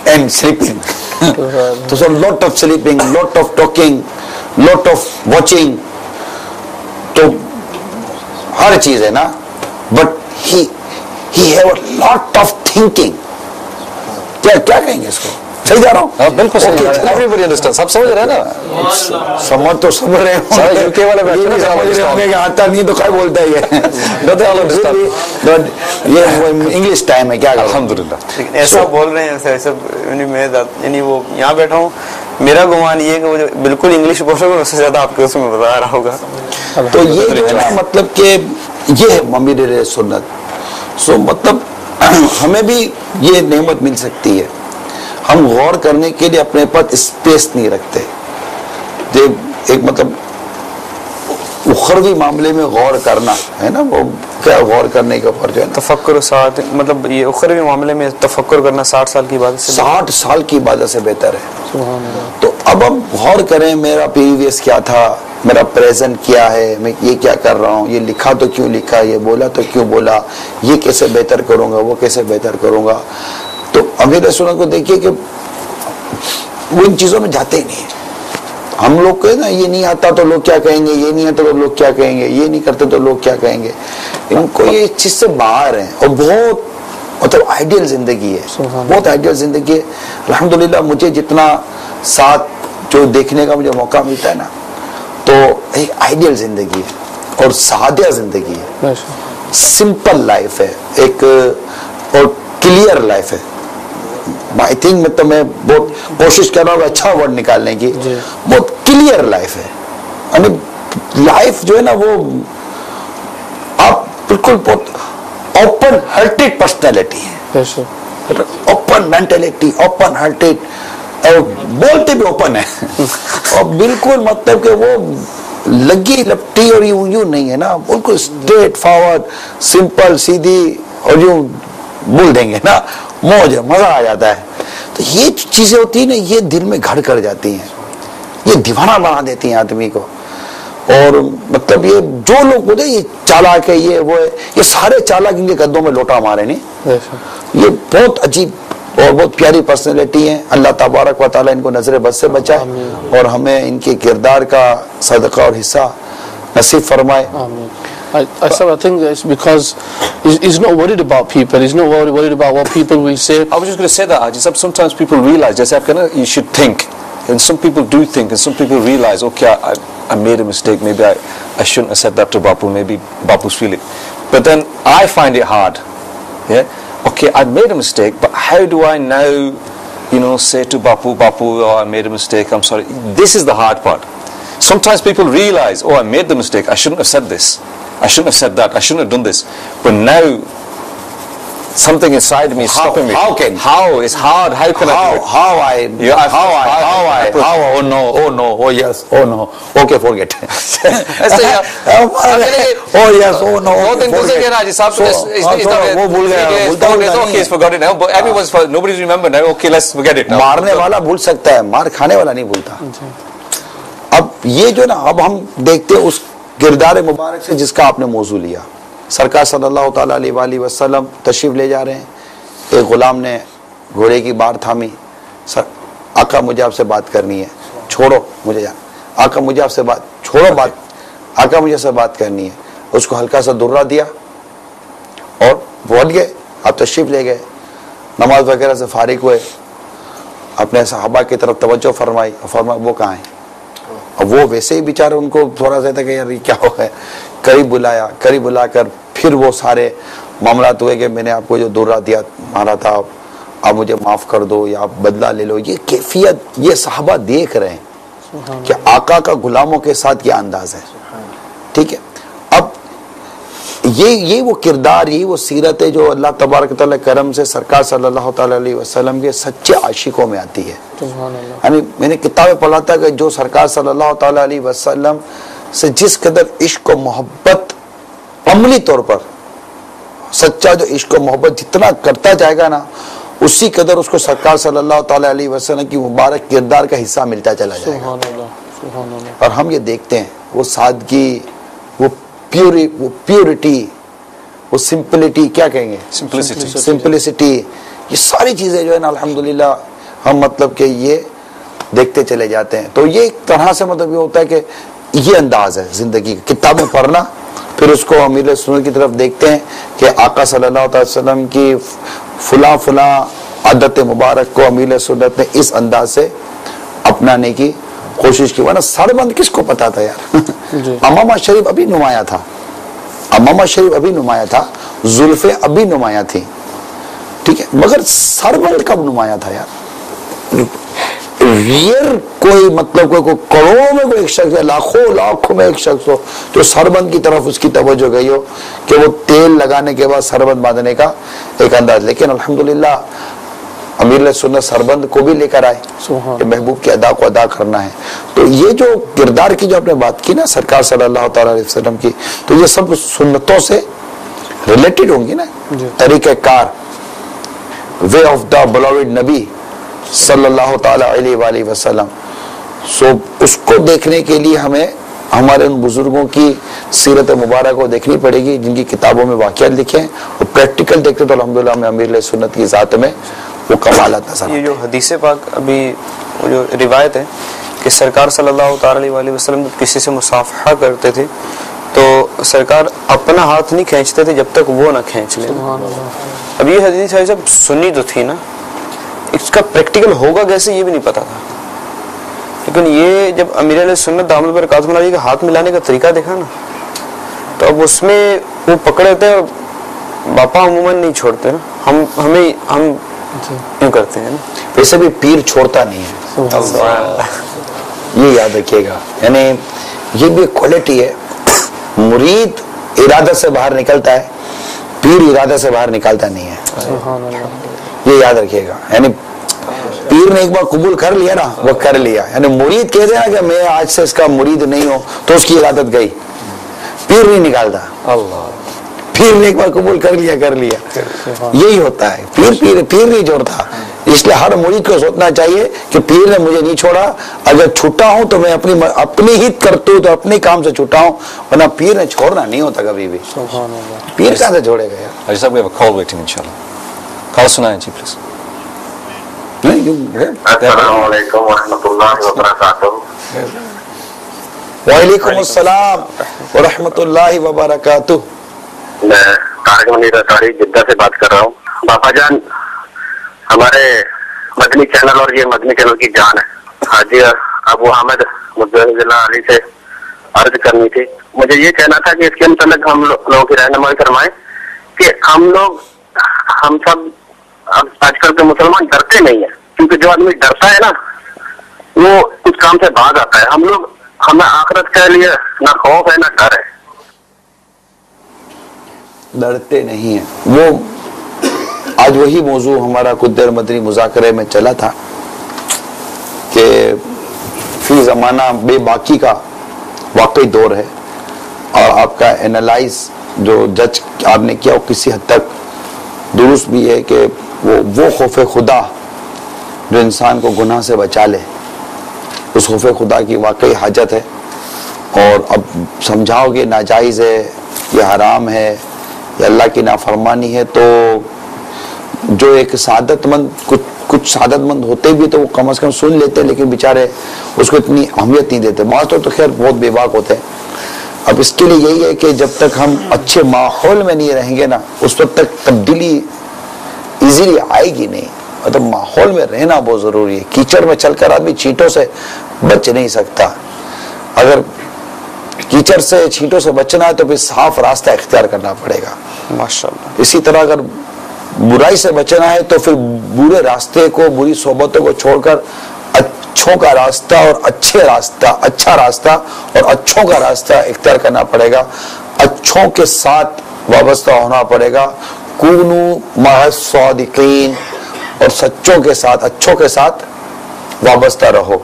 and sleeping. تو سو lot of sleeping, lot of talking, lot of watching, تو ہر چیز ہے نا, but he have a lot of thinking. کیا کہیں گے اس کو, صحیح جا رہا ہوں؟ بالکل صحیح, everybody understands, سب سمجھ رہے ہیں نا, سمجھ تو سمجھ رہے ہوں, یوکے والے بیٹھے یہ سمجھ رہے ہوں گے کہ آتا نہیں تو کیا بولتا ہے یہ انگلش ٹائم ہے کیا, الحمدللہ ایسا بول رہے ہیں ایسا, یعنی وہ یہاں بیٹھا ہوں, میرا گمان یہ کہ وہ بالکل انگلش بول رہے ہیں, اس سے زیادہ آپ کے اس میں بتا رہا ہوگا. تو یہ جو ہے نا مطلب کہ یہ ہے امیر سنت. سو مطلب ہمیں بھی یہ نعمت مل سکتی ہے, ہم غور کرنے کے لیے اپنے پاس اسپیس نہیں رکھتے. ایک مطلب اخروی معاملے میں غور کرنا ہے نا, وہ کیا غور کرنے کے اوپر جو ہے تفکر ساتھ, مطلب یہ اخروی معاملے میں تفکر کرنا 60 سال کی عبادت سے 60 سال کی عبادت سے بہتر ہے. تو اب ہم غور کریں, میرا پریویس کیا تھا, میرا پریزنٹ کیا ہے, میں یہ کیا کر رہا ہوں, یہ لکھا تو کیوں لکھا, یہ بولا تو کیوں بولا, یہ کیسے بہتر کروں گا, وہ کیسے بہتر کروں گا. تو امیر سنت کو دیکھیے کہ وہ ان چیزوں میں جاتے ہی نہیں ہیں. ہم لوگ کو نا یہ نہیں آتا تو لوگ کیا کہیں گے, یہ نہیں آتا تو لوگ کیا کہیں گے, یہ نہیں کرتے تو لوگ کیا کہیں گے. ان کو یہ چیز سے باہر ہیں, اور بہت مطلب آئیڈیل زندگی ہے, بہت آئیڈیل زندگی ہے. الحمدللہ مجھے جتنا ساتھ جو دیکھنے کا مجھے موقع ملتا ہے نا, تو ایک آئیڈیل زندگی ہے اور سادہ زندگی ہے, سمپل لائف ہے, ایک اور کلیئر لائف ہے. آئی تھنک مطلب میں بہت کوشش کر رہا ہوں اچھا ورڈ نکالنے کی, بہت کلیئر لائف ہے. یعنی لائف جو ہے نا وہ آپ بالکل بہت اوپن ہارٹیڈ پرسنالٹی ہے, اوپن مینٹلٹی, اوپن ہارٹیڈ, اور بولتے بھی اوپن ہے, اور بالکل مطلب کہ وہ لگی لپٹی اور یوں نہیں ہے نا, بالکل اسٹریٹ فارورڈ, سمپل سیدھی, اور یوں بول دیں گے نا, موج ہے, مزہ آ جاتا ہے. تو یہ چیزیں ہوتی ہیں نا, یہ دل میں گھڑ کر جاتی ہیں, یہ دیوانہ بنا دیتی ہیں آدمی کو. اور مطلب یہ جو لوگ ہوتے ہیں یہ چالاک ہے, یہ وہ ہے, یہ سارے چالاک ان کے قدموں میں لوٹا مارے نہیں. یہ بہت عجیب اور بہت پیاری پرسنالٹی ہیں. اللہ تبارک و تعالیٰ ان کو نظر بد سے بچائے, اور ہمیں ان کے کردار کا صدقہ اور حصہ نصیب فرمائے. I think it's because he's not worried about people. He's not worried about what people will say. I was just going to say that, Haji. Sometimes people realize, just you should think, and some people do think, and some people realize, okay, I made a mistake. Maybe I shouldn't have said that to Bapu. Maybe Bapu's feeling. But then I find it hard. Yeah. Okay, I made a mistake, but how do I now, say to Bapu, oh, I made a mistake. I'm sorry. This is the hard part. Sometimes people realize, oh, I made the mistake. I shouldn't have said this. I shouldn't have said that. I shouldn't have done this. But now, something inside me is stopping me. How? It's hard. How can I do it? Oh no, oh yes, oh no. Okay, forget. ایسے ہی Oh yes, oh no. دو دن گزر گئے نا جی صاحب. وہ بھول گیا. Okay, it's forgotten now. But everyone's nobody's remembered now. Okay, let's forget it now. مارنے والا بھول سکتا ہے, مار کھانے والا نہیں بھولتا. اب یہ جو نا اب ہم دیکھتے ہیں اس کردار مبارک سے جس کا آپ نے موضوع لیا. سرکار صلی اللہ تعالیٰ علیہ وآلہ وسلم تشریف لے جا رہے ہیں. ایک غلام نے گھوڑے کی بار تھامی. سر آقا مجھے آپ سے بات کرنی ہے. چھوڑو مجھے جان. آقا مجھے آپ سے بات چھوڑو بات. آقا مجھے سے بات کرنی ہے. اس کو ہلکا سا درہ دیا اور بول گئے. آپ تشریف لے گئے. نماز وغیرہ سے فارغ ہوئے. اپنے صحابہ کی طرف توجہ فرمائی اور فرمایا وہ کہاں ہیں. اور وہ ویسے ہی بیچارے ان کو تھوڑا سا تھا کہ یار یہ کیا ہو ہے. قریب بلایا. قریب بلا کر پھر وہ سارے معاملات ہوئے کہ میں نے آپ کو جو درہ دیا مارا تھا آپ مجھے معاف کر دو یا آپ بدلہ لے لو. یہ کیفیت یہ صحابہ دیکھ رہے ہیں کہ آقا کا غلاموں کے ساتھ یہ انداز ہے. ٹھیک ہے. اب یہ وہ کردار یہی وہ سیرت ہے جو اللہ تبارک تعالیٰ کرم سے سرکار صلی اللہ تعالیٰ علیہ وسلم کے سچے عاشقوں میں آتی ہے. یعنی میں نے کتابیں پڑھا تھا کہ جو سرکار صلی اللہ تعالیٰ علیہ وسلم سے جس قدر عشق و محبت عملی طور پر سچا جو عشق و محبت جتنا کرتا جائے گا نا اسی قدر اس کو سرکار صلی اللہ تعالیٰ علیہ وسلم کی مبارک کردار کا حصہ ملتا چلا جائے گا. اور ہم یہ دیکھتے ہیں وہ سادگی وہ پیورٹی وہ سمپلٹی کیا کہیں گے سمپلسٹی یہ ساری چیزیں جو ہے نا الحمدللہ ہم مطلب کہ یہ دیکھتے چلے جاتے ہیں. تو یہ ایک طرح سے مطلب یہ ہوتا ہے کہ یہ انداز ہے زندگی کا. کتابیں پڑھنا پھر اس کو امیر سنت کی طرف دیکھتے ہیں کہ آقا صلی اللہ علیہ وسلم کی فلاں عادت مبارک کو امیر سنت نے اس انداز سے اپنانے کی کوشش کی. ورنہ سربند کس کو پتا تھا یار. امامہ شریف ابھی نمایاں تھا. امامہ شریف ابھی نمایاں تھا. زلفیں ابھی نمایاں تھیں. ٹھیک ہے. مگر سربند کب نمایاں تھا یار. ریئر کوئی مطلب کوئی کروڑوں میں کوئی ایک شخص ہے لاکھوں میں ایک شخص ہو جو سربند کی طرف اس کی توجہ گئی ہو کہ وہ تیل لگانے کے بعد سربند باندھنے کا ایک انداز. لیکن الحمدللہ امیر سنت سربند کو بھی لے کر آئے کہ محبوب کی ادا کو ادا کرنا ہے. تو یہ جو کردار کی جو آپ نے بات کی نا سرکار صلی اللہ تعالیٰ علیہ وسلم کی تو یہ سب سنتوں سے ریلیٹڈ ہوں گی نا. طریقہ کار وے آف دا بلاوڈ نبی صلی اللہ تعالیٰ علیہ وآلہ وسلم. سو اس کو دیکھنے کے لیے ہمیں ہمارے ان بزرگوں کی سیرت مبارک کو دیکھنی پڑے گی جن کی کتابوں میں واقعات لکھے ہیں اور پریکٹیکل دیکھتے تو الحمدللہ ہمیں امیر علیہ سنت کی ذات میں وہ کمالات نظر. یہ جو حدیث پاک ابھی وہ جو روایت ہے کہ سرکار صلی اللہ تعالیٰ علیہ وسلم جب کسی سے مصافحہ کرتے تھے تو سرکار اپنا ہاتھ نہیں کھینچتے تھے جب تک وہ نہ کھینچ لیں. اب یہ حدیث جب سنی تو تھی نا اس کا پریکٹیکل ہوگا کیسے یہ بھی نہیں پتا تھا. لیکن یہ جب امیر علیہ سنت دامت برکاتہ اللہ کا ہاتھ ملانے کا طریقہ دیکھا نا تو اب اس میں وہ پکڑے تھے. باپا عموماً نہیں چھوڑتے نا ہم یوں کرتے ہیں نا. ویسے بھی پیر چھوڑتا نہیں ہے یہ یاد رکھیے گا. یعنی یہ بھی کوالٹی ہے. مرید ارادت سے باہر نکلتا ہے پیر ارادت سے باہر نکالتا نہیں ہے. یہ یاد رکھیے گا. یعنی پیر نے ایک بار قبول کر لیا نا وہ کر لیا. یعنی مرید کہتے ہیں کہ میں آج سے اس کا مرید نہیں ہوں تو اس کی ارادت گئی. پیر نہیں نکالتا. پیر نے ایک بار قبول کر لیا یہی ہوتا ہے. پیر نہیں چھوڑتا. اس لیے ہر مرید کو سوچنا چاہیے کہ پیر نے مجھے نہیں چھوڑا. اگر چھوٹا ہوں تو میں اپنی ہی کرتوت تو اپنے کام سے چھوٹا ہوں ورنہ پیر نے چھوڑنا نہیں ہوتا کبھی بھی. پیر کہاں سے چھوڑے گا یار. صاحب we have a call waiting inshallah. کال سنائیں جی پلیز. السلام علیکم ورحمۃ اللہ وبرکاتہ. وعلیکم السلام ورحمۃ اللہ وبرکاتہ. میں طارق منیر اطاری جدہ سے بات کر رہا ہوں. باپا جان ہمارے مدنی چینل اور یہ مدنی چینل کی جان ہے. حاجی ابو حامد مدعو علی سے عرض کرنی تھی. مجھے یہ کہنا تھا کہ اس کے متعلق ہم لوگوں کی رہنمائی فرمائیں کہ ہم سب اب آج کل کے مسلمان ڈرتے نہیں ہیں کیونکہ جو آدمی ڈرتا ہے نا وہ کچھ کام سے بھاگ آتا ہے. ہمیں آخرت کے لیے نہ خوف ہے نہ ڈر ہے. ڈرتے نہیں ہیں. وہ آج وہی موضوع ہمارا کچھ دیر مدنی مذاکرے میں چلا تھا کہ فی زمانہ بے باکی کا واقعی دور ہے اور آپ کا اینالائز جو جج آپ نے کیا وہ کسی حد تک درست بھی ہے کہ وہ خوف خدا جو انسان کو گناہ سے بچا لے اس خوف خدا کی واقعی حاجت ہے. اور اب سمجھاؤ گے ناجائز ہے، یہ حرام ہے، یہ اللہ کی نافرمانی ہے، تو جو ایک سعادت مند کچھ سعادت مند ہوتے بھی تو وہ کم از کم سن لیتے، لیکن بیچارے اس کو اتنی اہمیت نہیں دیتے. معاشرے تو خیر بہت بے باک ہوتے ہیں. اب اس کے لیے یہی ہے کہ جب تک ہم اچھے ماحول میں نہیں رہیں گے نا، اس وقت تک تبدیلی ایزیلی آئے گی نہیں. مطلب ماحول میں رہنا بہت ضروری ہے. کیچڑ میں چل کر آدمی چینٹوں سے بچ نہیں سکتا. اگر کیچڑ سے چھینٹوں سے بچنا ہے تو پھر صاف راستہ اختیار کرنا پڑے گا. ماشاءاللہ. اسی طرح اگر برائی سے بچنا ہے تو پھر برے راستے کو، بری صحبتوں کو چھوڑ کر اچھوں کا راستہ اور اچھا راستہ اور اچھوں کا راستہ اختیار کرنا پڑے گا. اچھوں کے ساتھ وابستہ ہونا پڑے گا. کونو مع الصادقین، اور سچوں کے ساتھ، اچھوں کے ساتھ وابستہ رہو.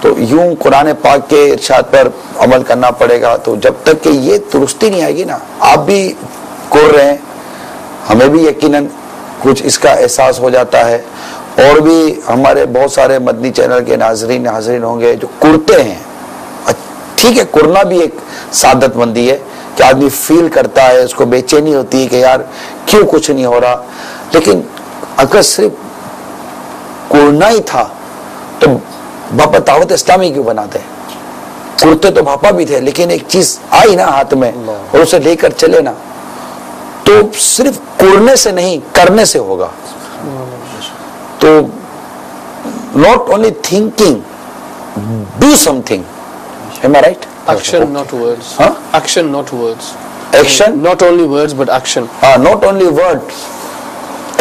تو یوں قرآن پاک کے ارشاد پر عمل کرنا پڑے گا. تو جب تک کہ یہ درستی نہیں آئے گی نا، آپ بھی کر رہے ہیں، ہمیں بھی یقیناً کچھ اس کا احساس ہو جاتا ہے، اور بھی ہمارے بہت سارے مدنی چینل کے ناظرین ہوں گے جو کرتے ہیں. ٹھیک ہے، کرنا بھی ایک سعادت مندی ہے کہ آدمی فیل کرتا ہے، اس کو بے چینی ہوتی ہے کہ یار کیوں کچھ نہیں ہو رہا. لیکن اگر صرف کرنا ہی تھا تو باپا دعوت اسلامی کیوں بناتے ہیں؟ کرتے تو باپا بھی تھے، لیکن ایک چیز آئی نا ہاتھ میں اور اسے لے کر چلے نا، تو صرف کرنے سے نہیں کرنے سے ہوگا. تو not only thinking, do some thing. Am I right? Action, not words. Huh? Action, not words. Action? Not only words, but action. Not only word.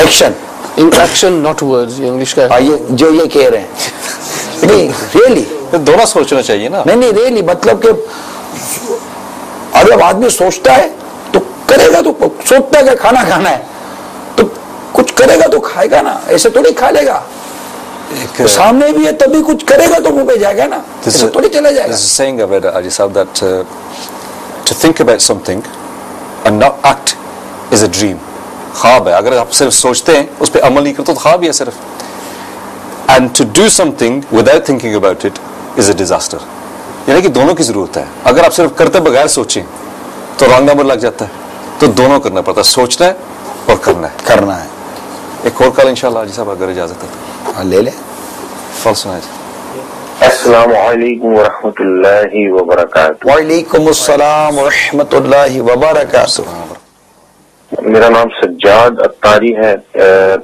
Action. In action, not words. یہ انگلش کا ہے. یہ جو یہ کہہ رہے ہیں نہیں ریئلی دونوں سوچنا چاہیے نا. نہیں ریئلی مطلب کہ اگر آدمی سوچتا ہے تو کرے گا. تو سوچتا ہے کہ کھانا ہے تو کچھ کرے گا تو کھائے گا نا، ایسے تھوڑی کھا لے گا. سامنے بھی ہے تبھی کچھ کرے گا تو منہ پہ جائے گا نا، ایسے تھوڑی چلا جائے گا. This is saying about Aji Sahab that to think about something and not act is a dream. خواب ہے. اگر آپ صرف سوچتے ہیں اس پہ عمل نہیں کرتے تو خواب ہی ہے صرف. And to do something without thinking about it is a disaster. یعنی کہ دونوں کی ضرورت ہے. اگر آپ صرف کرتے بغیر سوچیں تو رانگ نمبر لگ جاتا ہے. تو دونوں کرنا پڑتا ہے، سوچنا ہے اور کرنا ہے. ایک اور کال انشاءاللہ حاجی صاحب اگر اجازت ہے تو لے لیں. فال سنائے. السلام علیکم ورحمۃ اللہ وبرکاتہ. وعلیکم السلام ورحمۃ اللہ وبرکاتہ. میرا نام سجاد اتاری ہے،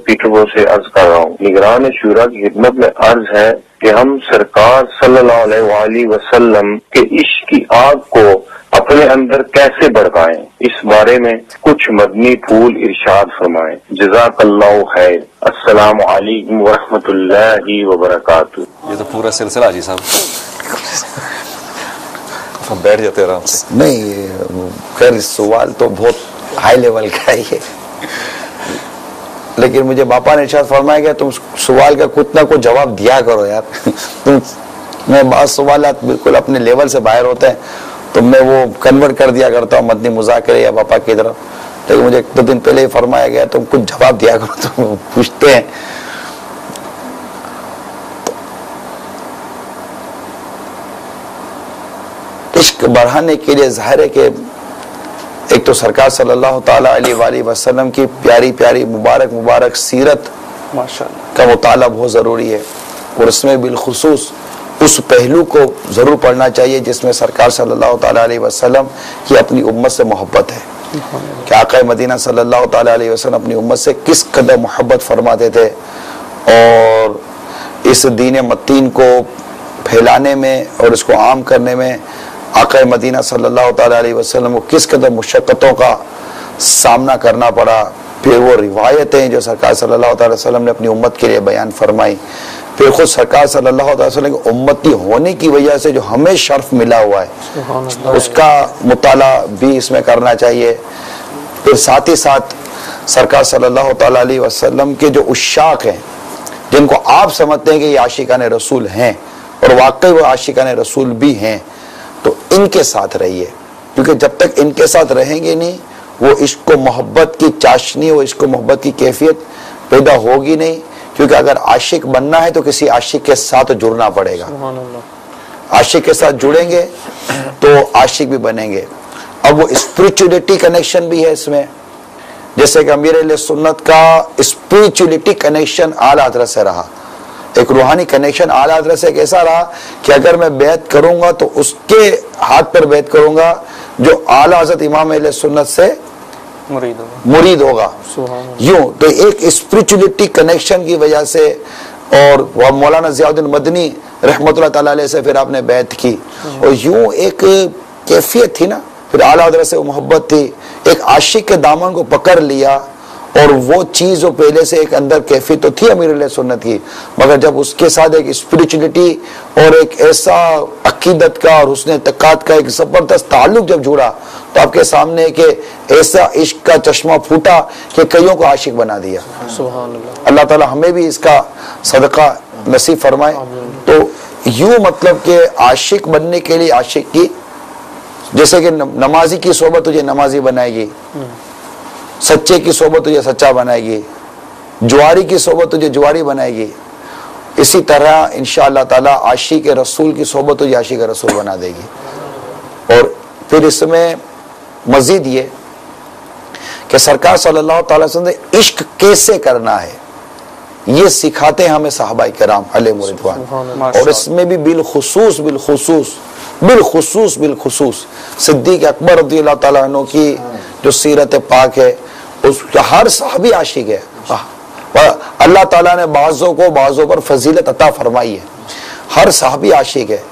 پیٹربو سے عرض کر رہا ہوں. نگران شورا کی خدمت میں عرض ہے کہ ہم سرکار صلی اللہ علیہ وآلہ وسلم کے عشق کی آگ کو اپنے اندر کیسے بڑھائیں، اس بارے میں کچھ مدنی پھول ارشاد فرمائیں. جزاک اللہ خیر. السلام علیکم ورحمۃ اللہ وبرکاتہ. یہ تو پورا سلسلہ حاجی صاحب ہم بیٹھ جاتے آرام سے. نہیں خیر سوال تو بہت ہائی لیول کا ہے، لیکن مجھے باپا نے ارشاد فرمایا کہ تم سوال کا کچھ نہ کچھ جواب دیا کرو یار. میں بعض سوالات بالکل اپنے لیول سے باہر ہوتے ہیں تو میں وہ کنورٹ کر دیا کرتا ہوں مدنی مذاکرے یا باپا کی طرف. لیکن مجھے 2 دن پہلے ہی فرمایا گیا تم کچھ جواب دیا کرو. تو پوچھتے ہیں عشق بڑھانے کے لیے ظاہر ہے کہ ایک تو سرکار صلی اللہ تعالی علیہ وآلہ وسلم کی پیاری پیاری مبارک سیرت کا مطالعہ بہت ضروری ہے، اور اس میں بالخصوص اس پہلو کو ضرور پڑھنا چاہیے جس میں سرکار صلی اللہ تعالی علیہ وسلم کی اپنی امت سے محبت ہے. کہ آقا مدینہ صلی اللہ تعالی علیہ وسلم اپنی امت سے کس قدر محبت فرماتے تھے، اور اس دین متین کو پھیلانے میں اور اس کو عام کرنے میں آقا مدینہ صلی اللہ تعالی علیہ وسلم کو کس قدر مشقتوں کا سامنا کرنا پڑا. پھر وہ روایتیں جو سرکار صلی اللہ تعالی وسلم نے اپنی امت کے لیے بیان فرمائی، پھر خود سرکار صلی اللہ تعالی وسلم کی امتی ہونے کی وجہ سے جو ہمیں شرف ملا ہوا ہے اس کا مطالعہ بھی اس میں کرنا چاہیے. پھر ساتھ ہی ساتھ سرکار صلی اللہ تعالی علیہ وسلم کے جو عشاق ہیں، جن کو آپ سمجھتے ہیں کہ یہ عاشقان رسول ہیں اور واقعی وہ عاشقان رسول بھی ہیں، تو ان کے ساتھ رہیے. کیونکہ جب تک ان کے ساتھ رہیں گے نہیں وہ عشق و محبت کی چاشنی، وہ عشق و محبت کی کیفیت پیدا ہوگی نہیں. کیونکہ اگر عاشق بننا ہے تو کسی عاشق کے ساتھ جڑنا پڑے گا. عاشق کے ساتھ جڑیں گے تو عاشق بھی بنیں گے. اب وہ اسپریچولیٹی کنیکشن بھی ہے اس میں، جیسے کہ امیر اہل سنت کا اسپریچولیٹی کنیکشن اعلی حضرت سے رہا، ایک روحانی کنیکشن اعلی حضرت سے کیسا رہا کہ اگر میں بیعت کروں گا تو اس کے ہاتھ پر بیعت کروں گا جو اعلی حضرت امام اہل سنت سے مرید ہوگا. یوں تو ایک اسپریچولیٹی کنیکشن کی وجہ سے، اور مولانا ضیاء الدین مدنی رحمۃ اللہ تعالی علیہ سے پھر آپ نے بیعت کی، اور یوں ایک کیفیت تھی نا، پھر اعلیٰ حضرت سے وہ محبت تھی، ایک عاشق کے دامن کو پکڑ لیا، اور وہ چیز جو پہلے سے ایک اندر کیفیت تو تھی امیر علیہ سنت کی، مگر جب اس کے ساتھ ایک اسپریچولیٹی اور ایک ایسا عقیدت کا اور حسن اعتقاد کا ایک زبردست تعلق جب جڑا تو آپ کے سامنے کہ ایسا عشق کا چشمہ پھوٹا کہ کئیوں کو عاشق بنا دیا. سبحان اللہ. اللہ تعالی ہمیں بھی اس کا صدقہ نصیب فرمائے. تو یوں مطلب کہ عاشق بننے کے لیے عاشق کی، جیسے کہ نمازی کی صحبت تجھے نمازی بنائے گی، سچے کی صحبت تجھے سچا بنائے گی، جواری کی صحبت تجھے جواری بنائے گی، اسی طرح انشاءاللہ تعالی عاشق رسول کی صحبت تجھے عاشق رسول بنا دے گی. اور پھر اس میں مزید یہ کہ سرکار صلی اللہ تعالی وسلم نے عشق کیسے کرنا ہے یہ سکھاتے ہیں ہمیں صحابہ کرام علیہ رضوان. اور اس میں بھی بالخصوص صدیق اکبر رضی اللہ تعالیٰ عنہ کی جو سیرت پاک ہے اس ہر صحابی عاشق ہے. اللہ تعالیٰ نے بعضوں پر فضیلت عطا فرمائی ہے، ہر صحابی عاشق ہے.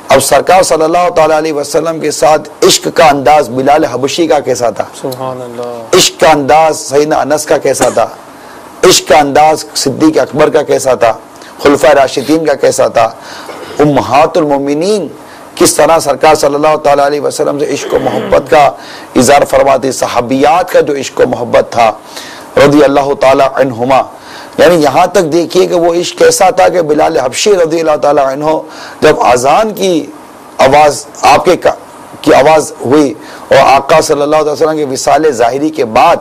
اب سرکار صلی اللہ تعالیٰ علیہ وسلم کے ساتھ عشق کا انداز بلال حبشی کا کیسا تھا، سبحان اللہ. عشق کا انداز سیدنا انس کا کیسا تھا، عشق کا انداز صدیق اکبر کا کیسا تھا، خلفائے راشدین کا کیسا تھا، امہات المومنین کس طرح سرکار صلی اللہ تعالیٰ علیہ وسلم سے عشق و محبت کا اظہار فرماتی، صحابیات کا جو عشق و محبت تھا رضی اللہ تعالیٰ عنہما. یعنی یہاں تک دیکھیے کہ وہ عشق کیسا تھا کہ بلال حبشی رضی اللہ تعالیٰ عنہ جب اذان کی آواز آپ کی آواز ہوئی اور آقا صلی اللہ علیہ وسلم کے وصال ظاہری کے بعد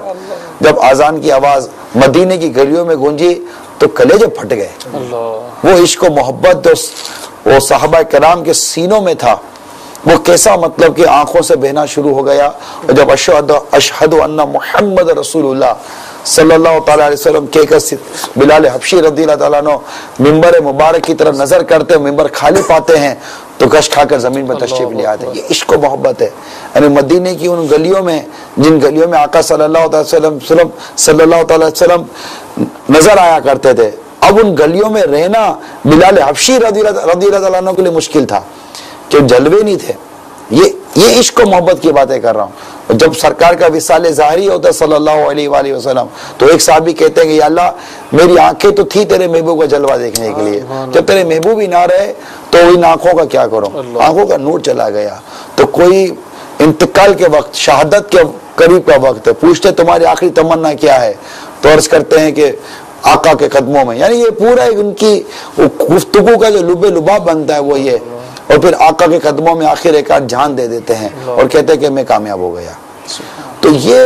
جب اذان کی آواز مدینے کی گلیوں میں گونجی تو کلیجے پھٹ گئے. وہ عشق و محبت وہ صحابہ کرام کے سینوں میں تھا، وہ کیسا مطلب کہ آنکھوں سے بہنا شروع ہو گیا. اور جب اشہد ان محمد رسول اللہ صلی اللہ تعالیٰ علیہ وسلم کہہ کر بلال حبشی رضی اللہ تعالیٰ عنہ ممبر مبارک کی طرف نظر کرتے، ممبر خالی پاتے ہیں تو گش کھا کر زمین پر تشریف لے آتے. یہ عشق و محبت ہے. یعنی مدینے کی ان گلیوں میں جن گلیوں میں آقا صلی اللہ تعالیٰ علیہ وسلم نظر آیا کرتے تھے، اب ان گلیوں میں رہنا بلال حبشی رضی اللہ عنہ کے لیے مشکل تھا کہ جلوے نہیں تھے. یہ عشق و محبت کی باتیں کر رہا ہوں. جب سرکار کا وصال ظاہری ہوتا ہے صلی اللہ علیہ وآلہ وسلم تو ایک صحابی کہتے ہیں کہ یا اللہ میری آنکھیں تو تھی تیرے محبوب کا جلوہ دیکھنے کے لیے، جب تیرے محبوب ہی نہ رہے تو ان آنکھوں کا کیا کروں، آنکھوں کا نور چلا گیا. تو کوئی انتقال کے وقت، شہادت کے قریب کا وقت ہے، پوچھتے تمہاری آخری تمنا کیا ہے تو عرض کرتے ہیں کہ آقا کے قدموں میں. یعنی یہ پورا ان کی گفتگو کا جو لب لباب بنتا ہے وہ یہ، اور پھر آقا کے قدموں میں آخر ایک آدھ جان دے دیتے ہیں اور کہتے ہیں کہ میں کامیاب ہو گیا. تو یہ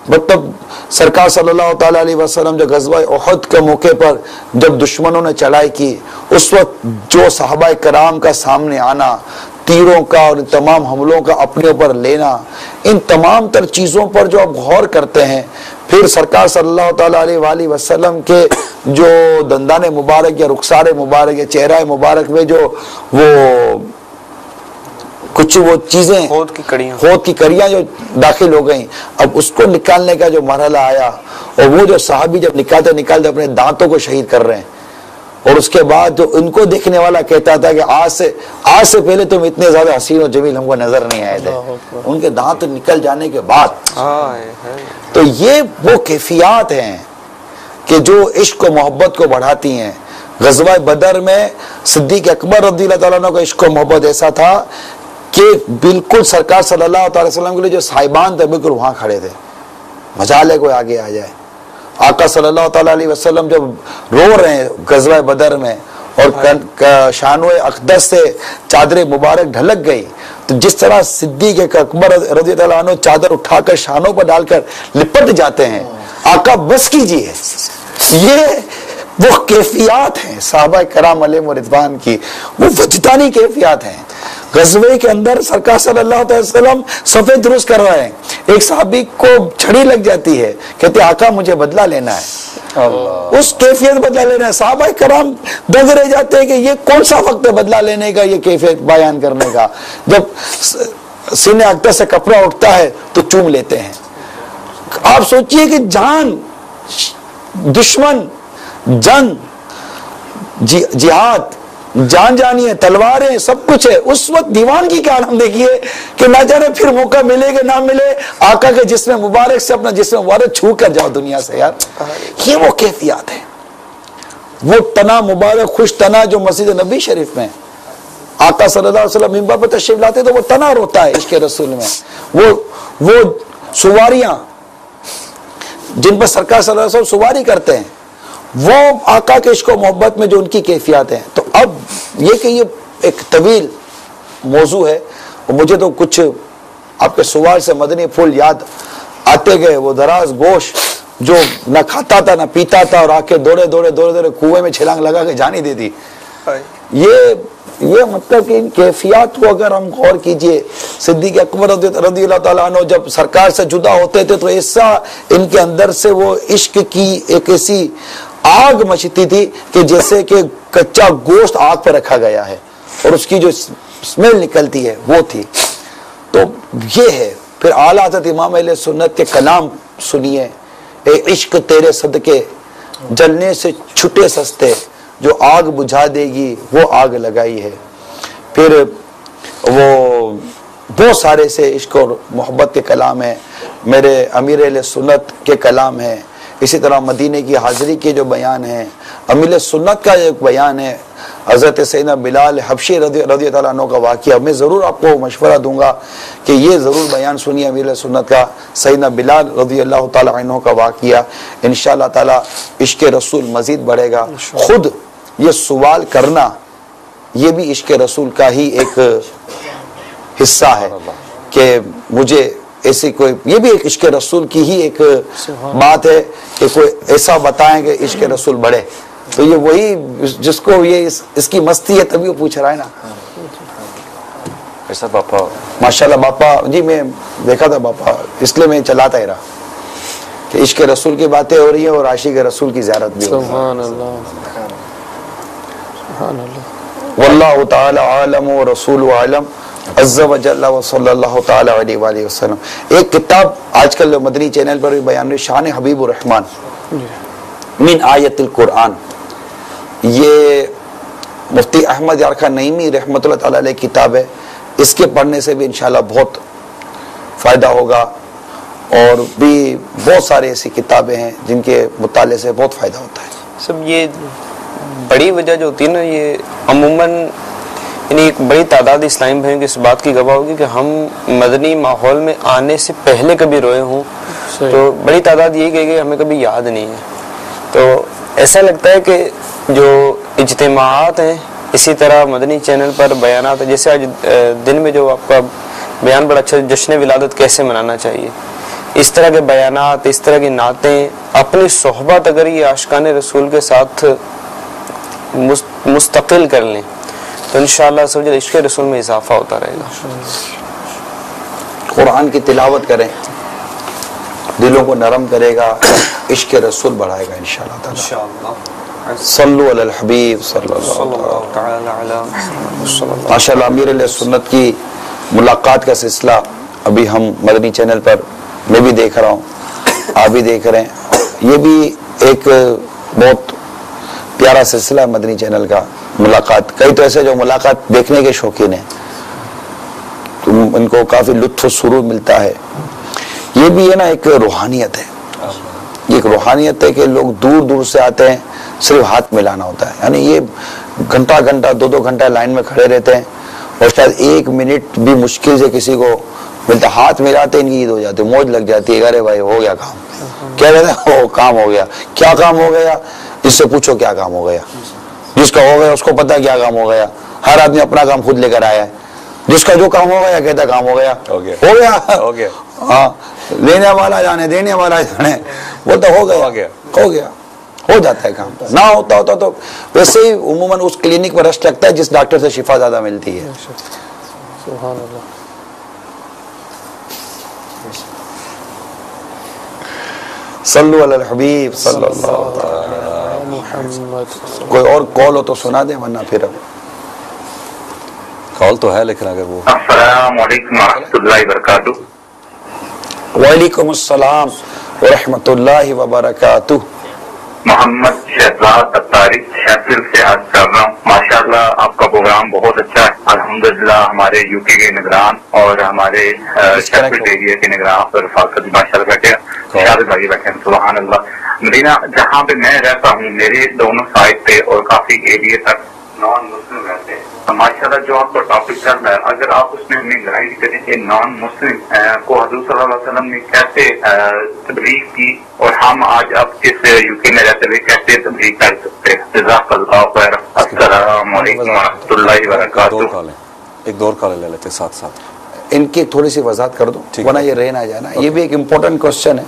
مطلب سرکار صلی اللہ تعالیٰ علیہ وسلم جو غزوہ احد کے موقع پر جب دشمنوں نے چڑھائی کی اس وقت جو صحابہ کرام کا سامنے آنا، تیروں کا اور تمام حملوں کا اپنے اوپر لینا، ان تمام تر چیزوں پر جو آپ غور کرتے ہیں، پھر سرکار صلی اللہ تعالیٰ علیہ وآلہ وسلم کے جو دندان مبارک یا رخسار مبارک یا چہرہ مبارک میں جو وہ کچھ وہ چیزیں خود کی کڑیاں جو داخل ہو گئیں، اب اس کو نکالنے کا جو مرحلہ آیا، اور وہ جو صحابی جب نکالتے اپنے دانتوں کو شہید کر رہے ہیں، اور اس کے بعد جو ان کو دیکھنے والا کہتا تھا کہ آج سے پہلے تم اتنے زیادہ حسین و جمیل ہم کو نظر نہیں آئے تھے، ان کے دانت نکل جانے کے بعد. تو یہ وہ کیفیات ہیں کہ جو عشق و محبت کو بڑھاتی ہیں. غزوہ بدر میں صدیق اکبر رضی اللہ تعالیٰ عنہ کا عشق و محبت ایسا تھا کہ بالکل سرکار صلی اللہ تعالی وسلم کے لیے جو صاحبان تھے بالکل وہاں کھڑے تھے، مجال ہے کوئی آگے آ جائے. آقا صلی اللہ تعالیٰ علیہ وسلم جب رو رہے ہیں غزوہ بدر میں اور شانو اقدس سے چادر مبارک ڈھلک گئی، تو جس طرح صدیق اکبر رضی اللہ عنہ چادر اٹھا کر شانوں پر ڈال کر لپٹ جاتے ہیں، آقا بس کیجیے. یہ وہ کیفیات ہیں صحابہ کرام علیہ رضوان کی، وہ وجدانی کیفیات ہیں. غزوے کے اندر سرکار صلی اللہ علیہ وسلم صفے درست کر رہے ہیں، ایک صحابی کو چھڑی لگ جاتی ہے، کہتے آقا مجھے بدلہ لینا ہے. اس کیفیت بدلہ لینا ہے. صحابہ کرام دنگ رہ جاتے ہیں کہ یہ کون سا وقت ہے بدلہ لینے کا، یہ کیفیت بیان کرنے کا. جب سینے اقدس سے کپڑا اٹھتا ہے تو چوم لیتے ہیں. آپ سوچئے کہ جان، دشمن، جنگ، جہاد، جان جانی ہے، تلواریں، سب کچھ ہے. اس وقت دیوان کی کیا عالم دیکھیے کہ نہ جانے پھر موقع ملے کہ نہ ملے آقا کے جسم مبارک سے اپنا جسم مبارک چھو کر جاؤ دنیا سے. یار یہ وہ کیفیات ہے، وہ تنا مبارک خوش تنا جو مسجد نبی شریف میں آقا صلی اللہ علیہ وسلم منبر پر تشریف لاتے تو وہ تنا روتا ہے عشق رسول میں. وہ سواریاں جن پر سرکار صلی اللہ علیہ وسلم سواری کرتے ہیں، وہ آقا کے عشق و محبت میں جو ان کی کیفیات ہیں. تو اب یہ کہ یہ ایک طویل موضوع ہے، اور مجھے تو کچھ آپ کے سوال سے مدنی پھول یاد آتے گئے. وہ دراز گوشت جو نہ کھاتا تھا نہ پیتا تھا، اور آ کے دوڑے کنویں میں چھلانگ لگا کے جانی دے دی. یہ مطلب کہ ان کیفیات کو اگر ہم غور کیجئے، صدیق اکبر رضی اللہ تعالیٰ عنہ جب سرکار سے جدا ہوتے تھے تو ایسا ان کے اندر سے وہ عشق کی ایک ایسی آگ مچتی تھی کہ جیسے کہ کچا گوشت آگ پہ رکھا گیا ہے اور اس کی جو اسمیل نکلتی ہے وہ تھی. تو یہ ہے. پھر اعلیٰ حضرت امام اہل سنت کے کلام سنیے. اے عشق تیرے صدقے جلنے سے چھٹے سستے، جو آگ بجھا دے گی وہ آگ لگائی ہے. پھر وہ بہت سارے سے عشق اور محبت کے کلام ہیں. میرے امیر اہل سنت کے کلام ہیں. اسی طرح مدینے کی حاضری کے جو بیان ہیں، امیر سنت کا ایک بیان ہے حضرت سیدنا بلال حبشی رضی اللہ عنہ کا واقعہ. میں ضرور آپ کو مشورہ دوں گا کہ یہ ضرور بیان سنیے امیر سنت کا، سیدنا بلال رضی اللہ تعالیٰ عنہ کا واقعہ. انشاءاللہ تعالیٰ عشق رسول مزید بڑھے گا. خود یہ سوال کرنا یہ بھی عشق رسول کا ہی ایک حصہ ہے کہ مجھے ایسی کوئی، یہ بھی ایک عشق رسول کی ہی ایک بات ہے کہ کوئی ایسا بتائیں کہ عشق رسول بڑھے. تو یہ وہی جس کو یہ اس کی مستی ہے تبھی وہ پوچھ رہا ہے نا. ایسا باپا ماشاءاللہ باپا جی میں دیکھا تھا باپا، اس لیے میں چلاتا ہی رہا کہ عشق رسول کی باتیں ہو رہی ہیں اور عاشق رسول کی زیارت بھی ہو رہی ہے. سبحان اللہ سبحان اللہ. واللہ تعالی عالم و رسول عالم عز و جل و صلی اللہ تعالی علیہ وآلہ وسلم. ایک کتاب آج کل مدنی چینل پر بھی بیان ہوئی، شان حبیب الرحمن من آیت القرآن. یہ مفتی احمد یارخان نعیمی رحمۃ اللہ تعالی علیہ کتاب ہے. اس کے پڑھنے سے بھی انشاءاللہ بہت فائدہ ہوگا، اور بھی بہت سارے ایسی کتابیں ہیں جن کے مطالعے سے بہت فائدہ ہوتا ہے. سب یہ بڑی وجہ جو ہوتی ہے نا، یہ عموماً یعنی ایک بڑی تعداد اسلامی بھائیوں کی اس بات کی گواہ ہوگی کہ ہم مدنی ماحول میں آنے سے پہلے کبھی روئے ہوں تو بڑی تعداد یہی کہے گی ہمیں کبھی یاد نہیں ہے. تو ایسا لگتا ہے کہ جو اجتماعات ہیں، اسی طرح مدنی چینل پر بیانات ہیں، جیسے آج دن میں جو آپ کا بیان بڑا اچھا، جشن ولادت کیسے منانا چاہیے، اس طرح کے بیانات، اس طرح کی نعتیں، اپنی صحبت اگر یہ عاشقان رسول کے ساتھ مستقل کر لیں تو انشاءاللہ سمجھے عشق رسول میں اضافہ ہوتا رہے گا. قرآن کی تلاوت کریں، دلوں کو نرم کرے گا، عشق رسول بڑھائے گا انشاءاللہ تعالی. صلو علی الحبیب صلی اللہ تعالی علی محمد. ماشاءاللہ امیر علیہ سنت کی ملاقات کا سلسلہ ابھی ہم مدنی چینل پر میں بھی دیکھ رہا ہوں، آپ بھی دیکھ رہے ہیں. یہ بھی ایک بہت پیارا سلسلہ ہے مدنی چینل کا، ملاقات. کئی تو ایسے جو ملاقات دیکھنے کے شوقین ہیں تو ان کو کافی لطف و سرور ملتا ہے. یہ بھی ہے نا ایک روحانیت ہے، یہ ایک روحانیت ہے کہ لوگ دور دور سے آتے ہیں، صرف ہاتھ ملانا ہوتا ہے. یعنی یہ گھنٹہ گھنٹہ 2-2 گھنٹہ لائن میں کھڑے رہتے ہیں اور شاید 1 منٹ بھی مشکل سے کسی کو ملتا، ہاتھ ملاتے ان کی عید ہو جاتی، موج لگ جاتی ہے. ارے بھائی ہو گیا کام، کیا کہتے ہیں، کام ہو گیا. کیا کام ہو گیا؟ اس سے پوچھو کیا کام ہو گیا. جس کا ہو گیا اس کو پتا کیا کام ہو گیا. ہر آدمی اپنا کام خود لے کر آیا ہے. جس کا جو کام ہو گیا کہتا کام ہو گیا، ہو گیا. ہاں، لینے والا جانے، دینے والا جانے، بولتا ہو گیا، ہو گیا، ہو ہو جاتا ہے کام. نہ ہوتا ہوتا تو ویسے ہی عموماً اس کلینک میں رش لگتا ہے جس ڈاکٹر سے شفا زیادہ ملتی ہے. سبحان اللہ. صلو علی الحبیب صلی اللہ تعالی محمد. کوئی اور کال ہو تو سنا دیں ورنہ پھر کال تو ہے لیکن اگر وہ السلام علیکم ورحمۃ اللہ وبرکاتہ. وعلیکم السلام ورحمۃ اللہ وبرکاتہ. محمد شہزاد اتاری شیفیلڈ سے عرض کر رہا ہوں. ماشاءاللہ آپ کا پروگرام بہت اچھا ہے. الحمدللہ ہمارے یو کے نگران اور ہمارے شیفیلڈ ایریا کے نگران پر رفاقت ماشاءاللہ بیٹھے ہیں، شاہد بھائی بیٹھے ہیں. سبحان اللہ. مدینہ جہاں پہ میں رہتا ہوں میرے دونوں سائڈ پہ اور کافی ایریا تک نان مسلم رہتے ہیں. ماشاءاللہ جو آپ کا ٹاپک چل رہا ہے اگر آپ اس میں ہمیں گائیڈ کریں کہ نان مسلم کو حضور صلی اللہ علیہ وسلم نے کیسے تبلیغ کی اور ہم آج اب اس یو کے میں رہتے ہوئے کیسے تبلیغ کر سکتے ہیں. جزاک اللہ خیر. السلام علیکم ورحمۃ اللہ وبرکاتہ. ایک دور کال لے لیتے ساتھ ساتھ. ان کی تھوڑی سی وضاحت کر دوں ورنہ یہ رہ نہ جانا. یہ بھی ایک امپورٹنٹ کوشچن ہے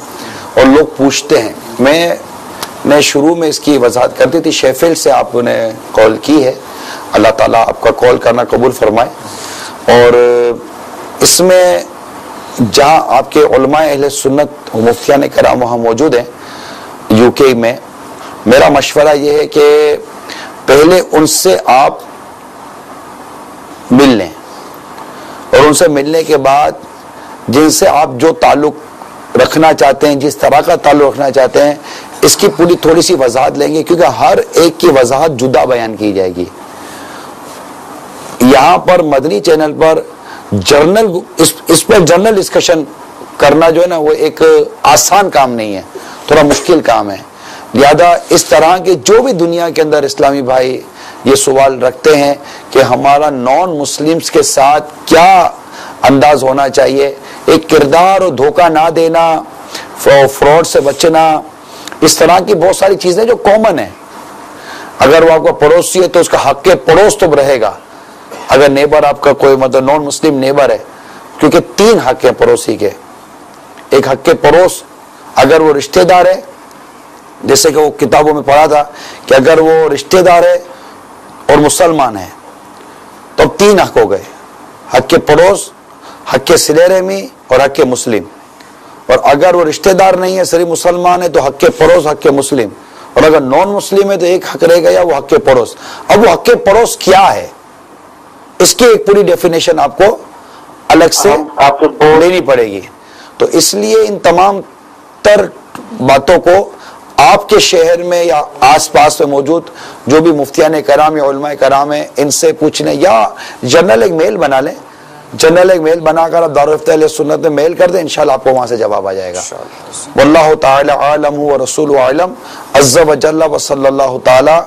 اور لوگ پوچھتے ہیں. میں شروع میں اس کی وضاحت کرتی تھی. شیفیلڈ سے آپ نے کال کی ہے. اللہ تعالیٰ آپ کا کال کرنا قبول فرمائے. اور اس میں جہاں آپ کے علماء اہل سنت مفتیان کرام وہاں موجود ہیں یو کے میں، میرا مشورہ یہ ہے کہ پہلے ان سے آپ مل لیں اور ان سے ملنے کے بعد جن سے آپ جو تعلق رکھنا چاہتے ہیں، جس طرح کا تعلق رکھنا چاہتے ہیں، اس کی پوری تھوڑی سی وضاحت لیں گے کیونکہ ہر ایک کی وضاحت جدا بیان کی جائے گی. یہاں پر مدنی چینل پر جرنل اس پر جرنل ڈسکشن کرنا جو ہے نا وہ ایک آسان کام نہیں ہے، تھوڑا مشکل کام ہے. لہذا اس طرح کے جو بھی دنیا کے اندر اسلامی بھائی یہ سوال رکھتے ہیں کہ ہمارا نان مسلمز کے ساتھ کیا انداز ہونا چاہیے، ایک کردار اور دھوکہ نہ دینا، فراڈ سے بچنا، اس طرح کی بہت ساری چیزیں جو کامن ہیں. اگر وہ آپ کا پڑوسی ہے تو اس کا حق پڑوس تو رہے گا. اگر نیبر آپ کا کوئی مطلب نان مسلم نیبر ہے، کیونکہ 3 حق ہیں پڑوسی کے. ایک حق پڑوس اگر وہ رشتہ دار ہے، جیسے کہ وہ کتابوں میں پڑھا تھا کہ اگر وہ رشتہ دار ہے اور مسلمان ہے تو اب 3 حق ہو گئے. حق پڑوس، حق صلہ رحمی اور حق مسلم. اور اگر وہ رشتہ دار نہیں ہے صرف مسلمان ہے تو حق پڑوس، حق مسلم. اور اگر نان مسلم ہے تو ایک حق رہ گیا وہ حق پڑوس. اب وہ حق پڑوس کیا ہے اس کی ایک پوری ڈیفینیشن آپ کو الگ سے لینی پڑے گی. تو اس لیے ان تمام تر باتوں کو آپ کے شہر میں یا آس پاس میں موجود جو بھی مفتیان کرام یا علماء کرام ہیں ان سے پوچھنے، یا جنرل ایک میل بنا لیں. جنرل ایک میل بنا کر آپ دارالفتہ اہل سنت میں میل کر دیں، انشاءاللہ آپ کو وہاں سے جواب آ جائے گا. واللہ تعالی عالم و رسول عالم عز و جل و صلی اللہ تعالی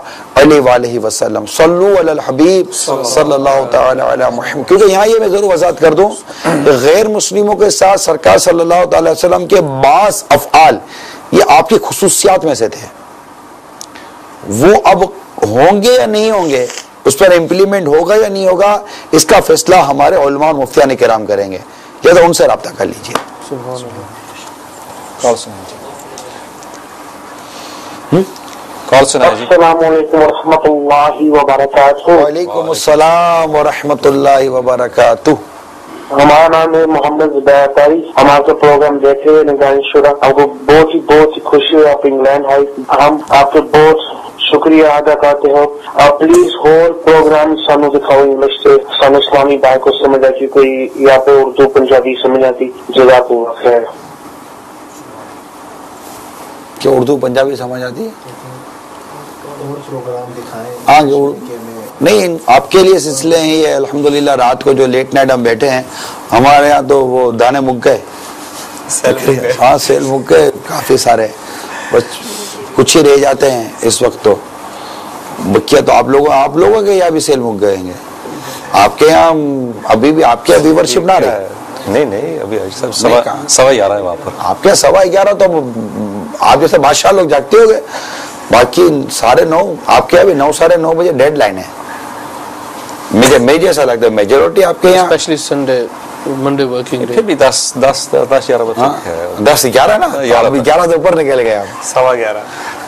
علیہ وآلہ وسلم. صلو علی الحبیب صلی اللہ تعالی علی محمد. کیونکہ یہاں یہ میں ضرور وضاحت کر دوں کہ غیر مسلموں کے ساتھ سرکار صلی اللہ تعالی وسلم کے بعض افعال یہ آپ کی خصوصیات میں سے تھے. وہ اب ہوں گے یا نہیں ہوں گے، اس پر امپلیمنٹ ہوگا یا نہیں ہوگا، اس کا فیصلہ ہمارے علماء اور مفتیان کرام کریں گے. لہذا ان سے رابطہ کر لیجیے. السلام علیکم ورحمۃ اللہ وبرکاتہ. وعلیکم السلام ورحمۃ اللہ وبرکاتہ. ہمارا نام ہے محمد زبیر. ہم آپ کا پروگرام دیکھے ہوئے نگران شورا، آپ کو بہت ہی خوشی ہے. آپ انگلینڈ آئے، ہم آپ کو بہت شکریہ ادا کرتے ہو. آپ پلیز اور پروگرام سانو دکھاؤ انگلش سے، سانو اسلامی بھائی کو سمجھ آتی، کوئی یہاں پہ اردو پنجابی سمجھ آتی. جزاک اللہ خیر. کہ اردو پنجابی سمجھ آتی ہے؟ ہاں نہیں، آپ کے لیے سلسلے ہیں یہ. الحمدللہ رات کو جو لیٹ نائٹ ہم بیٹھے ہیں، ہمارے یہاں تو وہ دانے مک گئے. ہاں سیل مک گئے کافی سارے، بس کچھ ہی رہ جاتے ہیں اس وقت. تو بکیا تو آپ لوگوں کے یہاں بھی سیل مک گئے ہیں. آپ کے یہاں ابھی بھی آپ کے ابھی ورشپ نہ رہے؟ نہیں ابھی 11:15 ہے وہاں پر. آپ کے 11:15 تو آپ جیسے بادشاہ لوگ جاگتے ہو گئے. باقی 9:30 آپ کے ابھی 9 ساڑھے 9 بجے ڈیڈ لائن ہے. مجھے ایسا لگتا ہے میجورٹی آپ کے یہاں especially Sunday Monday working day پھر بھی 10-11 بجے 10-11 نا. ابھی 11 سے اوپر نکل گئے آپ. 11:15.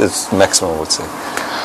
is maximum, I would say.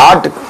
8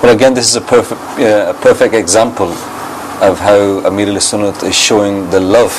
Well, again, this is a perfect example of how Amir al-Sunnat is showing the love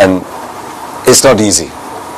and it's not easy,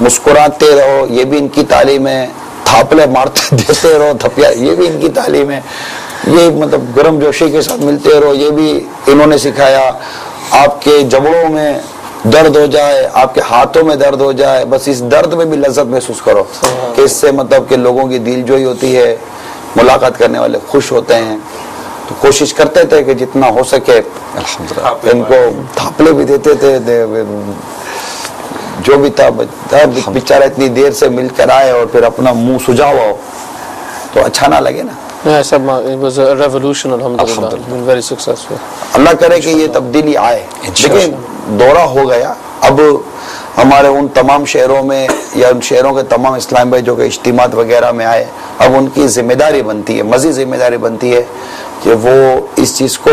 مسکراتے رہو یہ بھی ان کی تعلیم ہے، تھاپلے مارتے دیتے رہو تھپیا یہ بھی ان کی تعلیم ہے، یہ مطلب گرم جوشی کے ساتھ ملتے رہو یہ بھی انہوں نے سکھایا، آپ کے جبڑوں میں درد ہو جائے، آپ کے ہاتھوں میں درد ہو جائے، بس اس درد میں بھی لذت محسوس کرو کہ اس سے مطلب کہ لوگوں کی دل جوئی ہوتی ہے، ملاقات کرنے والے خوش ہوتے ہیں. تو کوشش کرتے تھے کہ جتنا ہو سکے ان کو تھاپلے بھی دیتے تھے، جو بھی تھا بیچارہ اتنی دیر سے مل کر آئے اور پھر اپنا منہ سجا ہوا ہو تو اچھا نہ لگے نا. It was a revolution, alhamdulillah. It's been very successful. اللہ کرے کہ یہ تبدیلی آئے. لیکن دورہ ہو گیا، اب ہمارے ان تمام شہروں میں یا ان شہروں کے تمام اسلام بھائی جو کہ اجتماعات وغیرہ میں آئے، اب ان کی ذمہ داری بنتی ہے، مزید ذمہ داری بنتی ہے کہ وہ اس چیز کو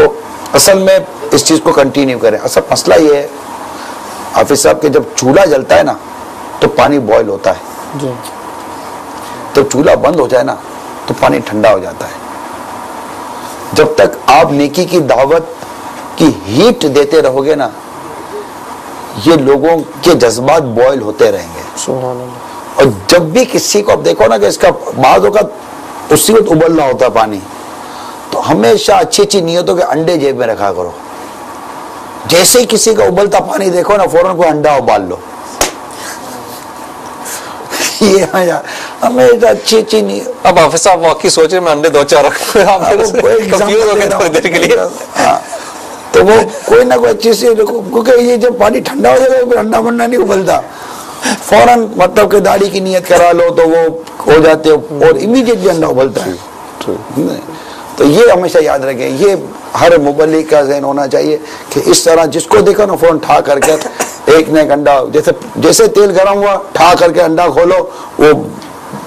اصل میں اس چیز کو کنٹینیو کریں. اصل مسئلہ یہ ہے حافظ صاحب کہ جب چولہا جلتا ہے نا تو پانی بوائل ہوتا ہے، تو چولہا بند ہو جائے نا تو پانی ٹھنڈا ہو جاتا ہے. جب تک آپ نیکی کی دعوت کی ہیٹ دیتے رہو گے نا یہ لوگوں کے جذبات بوائل ہوتے رہیں گے. سبحان اللہ. اور جب بھی کسی کو آپ دیکھو نا کہ اس کا بعض اوقات اسی وقت ابلنا ہوتا ہے پانی، تو ہمیشہ اچھی اچھی نیتوں کے انڈے جیب میں رکھا کرو. جیسے ہی کسی کا ابلتا پانی دیکھو نا فوراً کوئی انڈا ابال لو. یہ ہمیشہ اچھی اچھی نیت. اب حافظ صاحب واقعی سوچے میں انڈے 2-4 رکھوں تو وہ کوئی نہ کوئی اچھی سی، کیونکہ یہ جب پانی ٹھنڈا ہو جائے گا انڈا منڈا نہیں ابلتا، فوراً مطلب کہ داڑھی کی نیت کرا لو تو وہ ہو جاتے اور امیڈیٹلی انڈا ابلتا ہے. تو یہ ہمیشہ یاد رکھیں، یہ ہر مبلغ کا ذہن ہونا چاہیے کہ اس طرح جس کو دیکھو نا فوراً ٹھا کر کے ایک نہ ایک انڈا، جیسے تیل گرم ہوا ٹھا کر کے انڈا کھولو وہ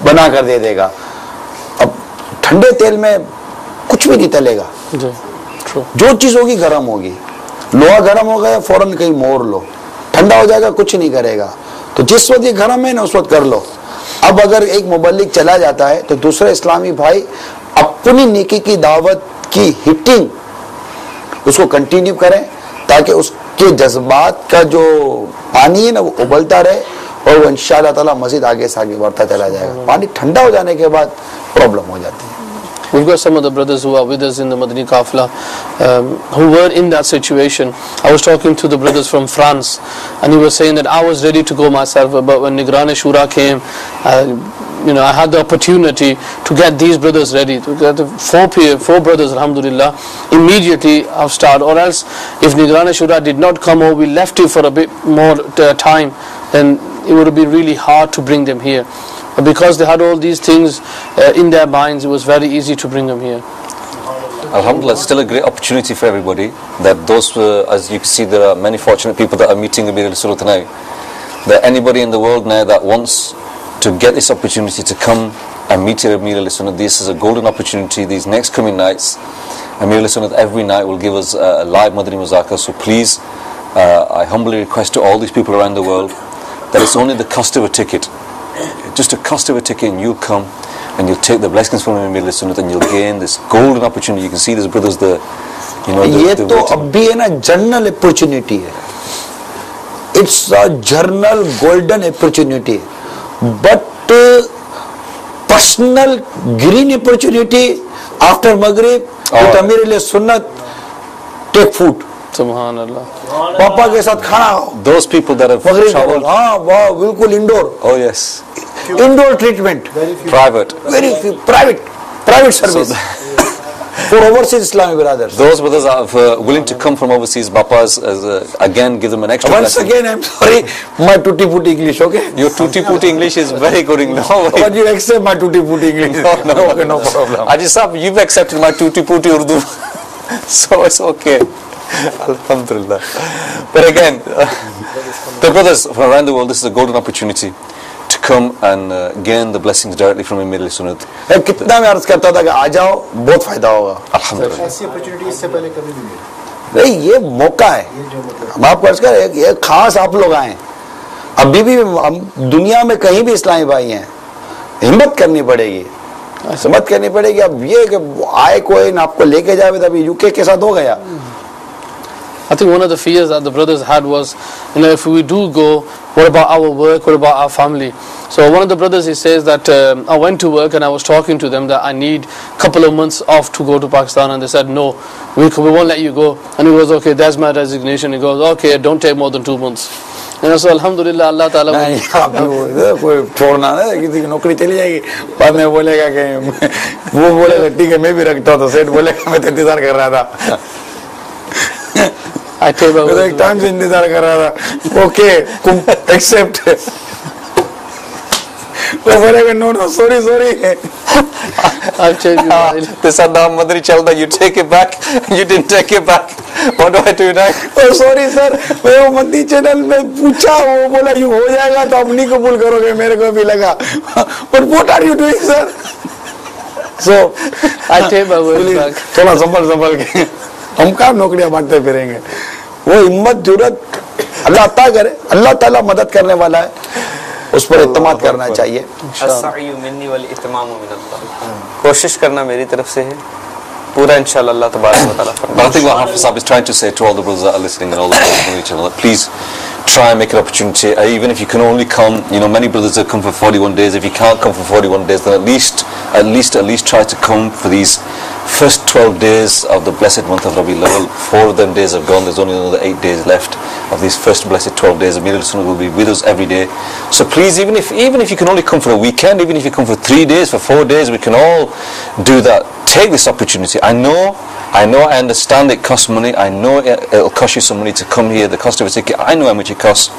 بنا کر دے دے گا. اب ٹھنڈے تیل میں کچھ بھی نہیں تلے گا، جو چیز ہوگی گرم ہوگی. لوہا گرم ہو گیا فوراً کہیں مور لو، ٹھنڈا ہو جائے گا کچھ نہیں کرے گا. تو جس وقت یہ گرم ہے نا اس وقت کر لو. اب اگر ایک مبلغ چلا جاتا ہے تو دوسرے اسلامی بھائی اپنی نیکی کی دعوت کی ہٹنگ اس کو کنٹینیو کریں تاکہ اس کے جذبات کا جو پانی ہے نا وہ ابلتا رہے اور وہ انشاءاللہ تعالی مزید آگے سے آگے بڑھتا چلا جائے گا. پانی ٹھنڈا ہو جانے کے بعد پرابلم ہو جاتی ہے. We've got some of the brothers who are with us in the Madani Qafla who were in that situation. I was talking to the brothers from France and he was saying that I was ready to go myself, but when Nigran Shura came, I had the opportunity to get these brothers ready, to get four brothers, alhamdulillah, immediately of start. Or else if Nigran Shura did not come or we left it for a bit more time, then it would have been really hard to bring them here. But because they had all these things in their minds, it was very easy to bring them here. Alhamdulillah, it's still a great opportunity for everybody. That those, as you can see, there are many fortunate people that are meeting Amir al-Sunnah tonight. That anybody in the world now that wants to get this opportunity to come and meet Amir al-Sunnah, this is a golden opportunity. These next coming nights, Amir al-Sunnah every night will give us a live Madani Muzakara. So please, I humbly request to all these people around the world that it's only the cost of a ticket. Just a cost of a ticket and you'll come and you'll take the blessings from Amir al-Sunnah and you'll gain this golden opportunity. You can see these brothers there. یہ تو اب بھی ہے نا general opportunity ہے. It's a general golden opportunity but personal green opportunity after مغرب with امیر علیہ سنت ٹیک فوڈ. سبحان اللہ. پاپا کے ساتھ کھانا کھاؤ. Those people that have traveled. ہاں واہ بالکل indoor. Oh yes. Indoor treatment. Private. Very private service. For overseas Islamic brothers. Those brothers are willing to come from overseas. Bapas again give them an extra Once blessing. again I'm sorry, my tutti frutti English, okay? Your tutti frutti English is very good English. No, but you accept my tutti frutti English. No, okay, no problem. Ajit Sahab, you've accepted my tutti frutti Urdu. So it's okay. Alhamdulillah. But again, the brothers from around the world, this is a golden opportunity to come and gain the blessings directly from Amir al-Sunnah. کتنا میں عرض کرتا تھا کہ آ جاؤ بہت فائدہ ہوگا. Alhamdulillah. ایسی اپرچونٹی اس سے پہلے کبھی بھی نہیں. نہیں یہ موقع ہے. ہم آپ کو عرض کر ایک خاص آپ لوگ آئے. ابھی بھی ہم دنیا میں کہیں بھی اسلامی بھائی ہیں, ہمت کرنی پڑے گی. ہمت کرنی پڑے گی. اب یہ کہ آئے کوئی نہ آپ کو لے کے جائے, ابھی یو کے ساتھ ہو گیا. I think one of the fears that the brothers had was, if we do go, what about our work, what about our family? So one of the brothers, he says that I went to work and I was talking to them that I need a couple of months off to go to Pakistan, and they said no, we won't let you go. And he goes, okay, that's my resignation. He goes, okay, don't take more than 2 months. So alhamdulillah, Allah Ta'ala کوئی چھوڑنا نا, کسی کی نوکری چلی جائے گی, بعد میں بولے گا کہ وہ بولے گا ٹھیک ہے میں بھی رکھتا ہوں, تو سیٹ بولے گا میں تو انتظار کر رہا تھا, ایک ٹائم سے انتظار کر رہا تھا, اوکے ایکسپٹ, وہ بولے گا no sorry They said, now Madani Chalda, you take it back. You didn't take it back. What do I do now? Oh, sorry sir, میں وہ مدنی چینل میں پوچھا, وہ بولا یہ ہو جائے گا تو آپ نہیں قبول کرو گے, میرے کو بھی لگا, but what are you doing sir? So I take my words back. تھوڑا سنبھل کے, ہم کہاں نوکریاں بانٹتے پھریں گے. وہ ہمت جرات اللہ عطا کرے, اللہ تعالیٰ مدد کرنے والا ہے, اس پر اعتماد کرنا چاہیے. السعی منی والاتمام من اللہ, کوشش کرنا میری طرف سے ہے, پورا انشاءاللہ اللہ تبارک و تعالیٰ فرمائے. But I think what Hafiz Sahib is trying to say to all the brothers that are listening and all the brothers on each other, please try and make an opportunity, even if you can only come, many brothers have come for 41 days, if you can't come for 41 days, then at least try to come for these first 12 days of the blessed month of Rabiul Awwal. 4 of them days have gone, there's only another 8 days left of these first blessed 12 days. Amir al-Sunnah will be with us every day. So please, even if you can only come for a weekend, even if you come for 3 days, for 4 days, we can all do that. Take this opportunity. I know, I understand it costs money. I know it'll cost you some money to come here, the cost of a ticket. I know how much it costs.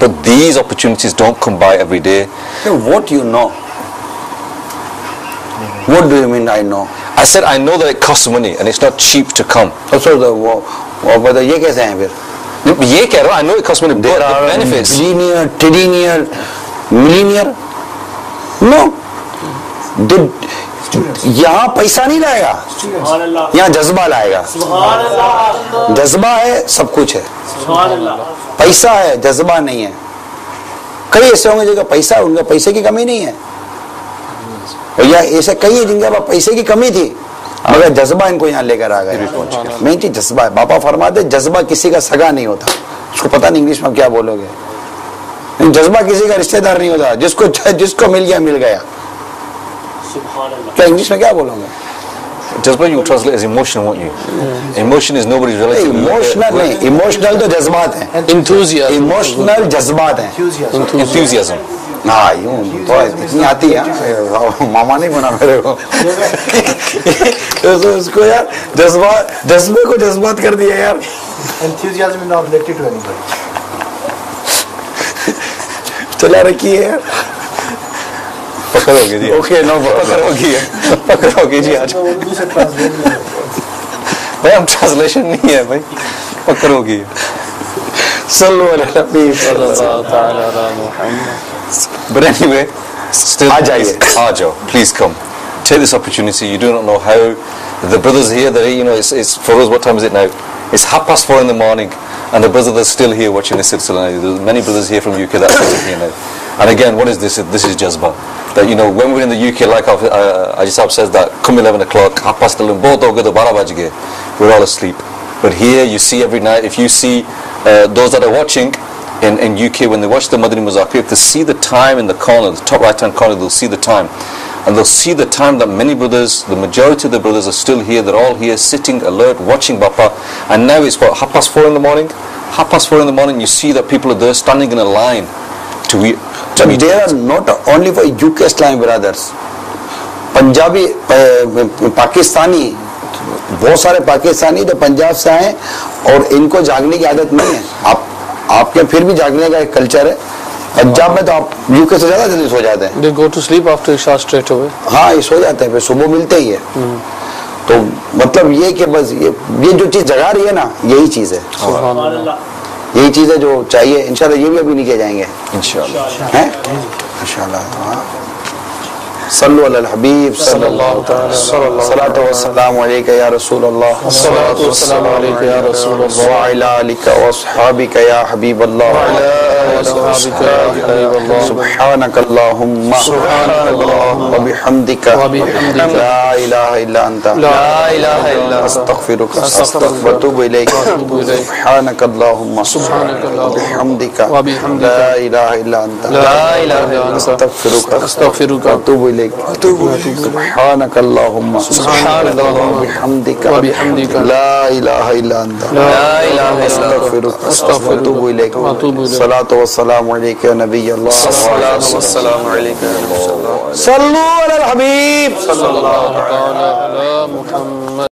But these opportunities don't come by every day. What you know? What do you mean I know? I said I know that it costs money and it's not cheap to come. یہ کیسے ہیں پھر؟ یہ کہہ رہا ہوں, I know it costs money, but the benefits. Billionaire, trillionaire, millionaire? No. یہاں پیسہ نہیں لائے گا, یہاں جذبہ لائے گا. جذبہ ہے سب کچھ ہے, پیسہ ہے جذبہ نہیں ہے. کئی ایسے ہوں گے جن کا پیسہ, ان کا پیسے کی کمی نہیں ہے, یا ایسے کئی جن کے پاس پیسے کی کمی تھی مگر جذبہ ان کو یہاں لے کر آ گیا. مین چیز جذبہ ہے. باپا فرماتے جذبہ کسی کا سگا نہیں ہوتا. اس کو پتہ نہیں انگلش میں کیا بولو گے, جذبہ کسی کا رشتہ دار نہیں ہوتا, جس کو مل گیا مل گیا. کیا انگلش میں کیا بولوں گے؟ Jazba you translate as emotion, won't you? Emotion is nobody's relative. Emotional نہیں, emotional تو جذبات ہیں. Enthusiasm. Emotional جذبات ہیں. Enthusiasm. ہاں یوں تو اتنی آتی ہے, ماما نہیں بنا میرے کو. اس کو یار جذبے کو جذبات کر دیا یار. Enthusiasm is not related to anybody. چلا رکھی ہے یار. پکڑ ہوگی جی. اوکے نو پکڑ ہوگی جی. آج اردو سے ٹرانسلیٹ بھائی ہم ٹرانسلیشن نہیں ہے بھائی, پکڑ ہوگی. صلو علی نبی صلی اللہ تعالی محمد. But anyway, still آ جائیے. Ajo, please come. Take this opportunity. You do not know how the brothers here that it's for us. What time is it now? It's 4:30 in the morning, and the brothers are still here watching this silsila. There's many brothers here from UK that are sitting here now. And again, what is this? This is Jazba. That when we're in the UK, like Ajisab says, that come 11 o'clock, 11:30, both go to 12 baj gaye, we're all asleep. But here you see every night. If you see those that are watching in UK, when they watch the Madani Muzakir, if they see the time in the corner, the top right hand corner, they'll see the time. And they'll see the time that many brothers, the majority of the brothers are still here. They're all here sitting alert, watching Bapa. And now it's what, 4:30 in the morning? 4:30 in the morning, you see that people are there standing in a line to eat. But they are not only for UK Islamic brothers. Punjabi Pakistani, بہت سارے پاکستانی تو پنجاب سے آئے اور ان کو جاگنے کی عادت نہیں ہے. آپ کے پھر بھی جاگنے کا ایک کلچر ہے. پنجاب میں تو آپ UK سے زیادہ جلدی سو جاتے ہیں. They go to sleep after Isha straight away. ہاں یہ سو جاتے ہیں, پھر صبح ملتے ہی ہے. تو مطلب یہ کہ بس یہ جو چیز جگا رہی ہے نا, یہی چیز ہے. یہی چیز ہے جو چاہیے. انشاءاللہ یہ بھی ابھی نہیں کیے جائیں گے Inshallah. انشاءاللہ. صلو علی الحبیب صلی اللہ تعالی صلاۃ و سلام علیک یا رسول اللہ الصلاۃ والسلام علیک یا رسول اللہ وعلی آلک و اصحابک یا حبیب اللہ وصحابک یا حبیب اللہ سبحانک اللہم وبحمدک لا الہ الا انت لا الہ الا استغفرک واتوب الیک سبحانک اللہم وبحمدک لا الہ الا انت لا الہ الا انت استغفرک واتوب الیک سبحانک اللہم وبحمدک لا الہ الا انت لا الہ الا استغفرک واتوب الیک صلاۃ و سلام علیک یا نبی اللہ الصلاۃ والسلام علیک یا رسول اللہ صلو علی الحبیب صلی اللہ علی محمد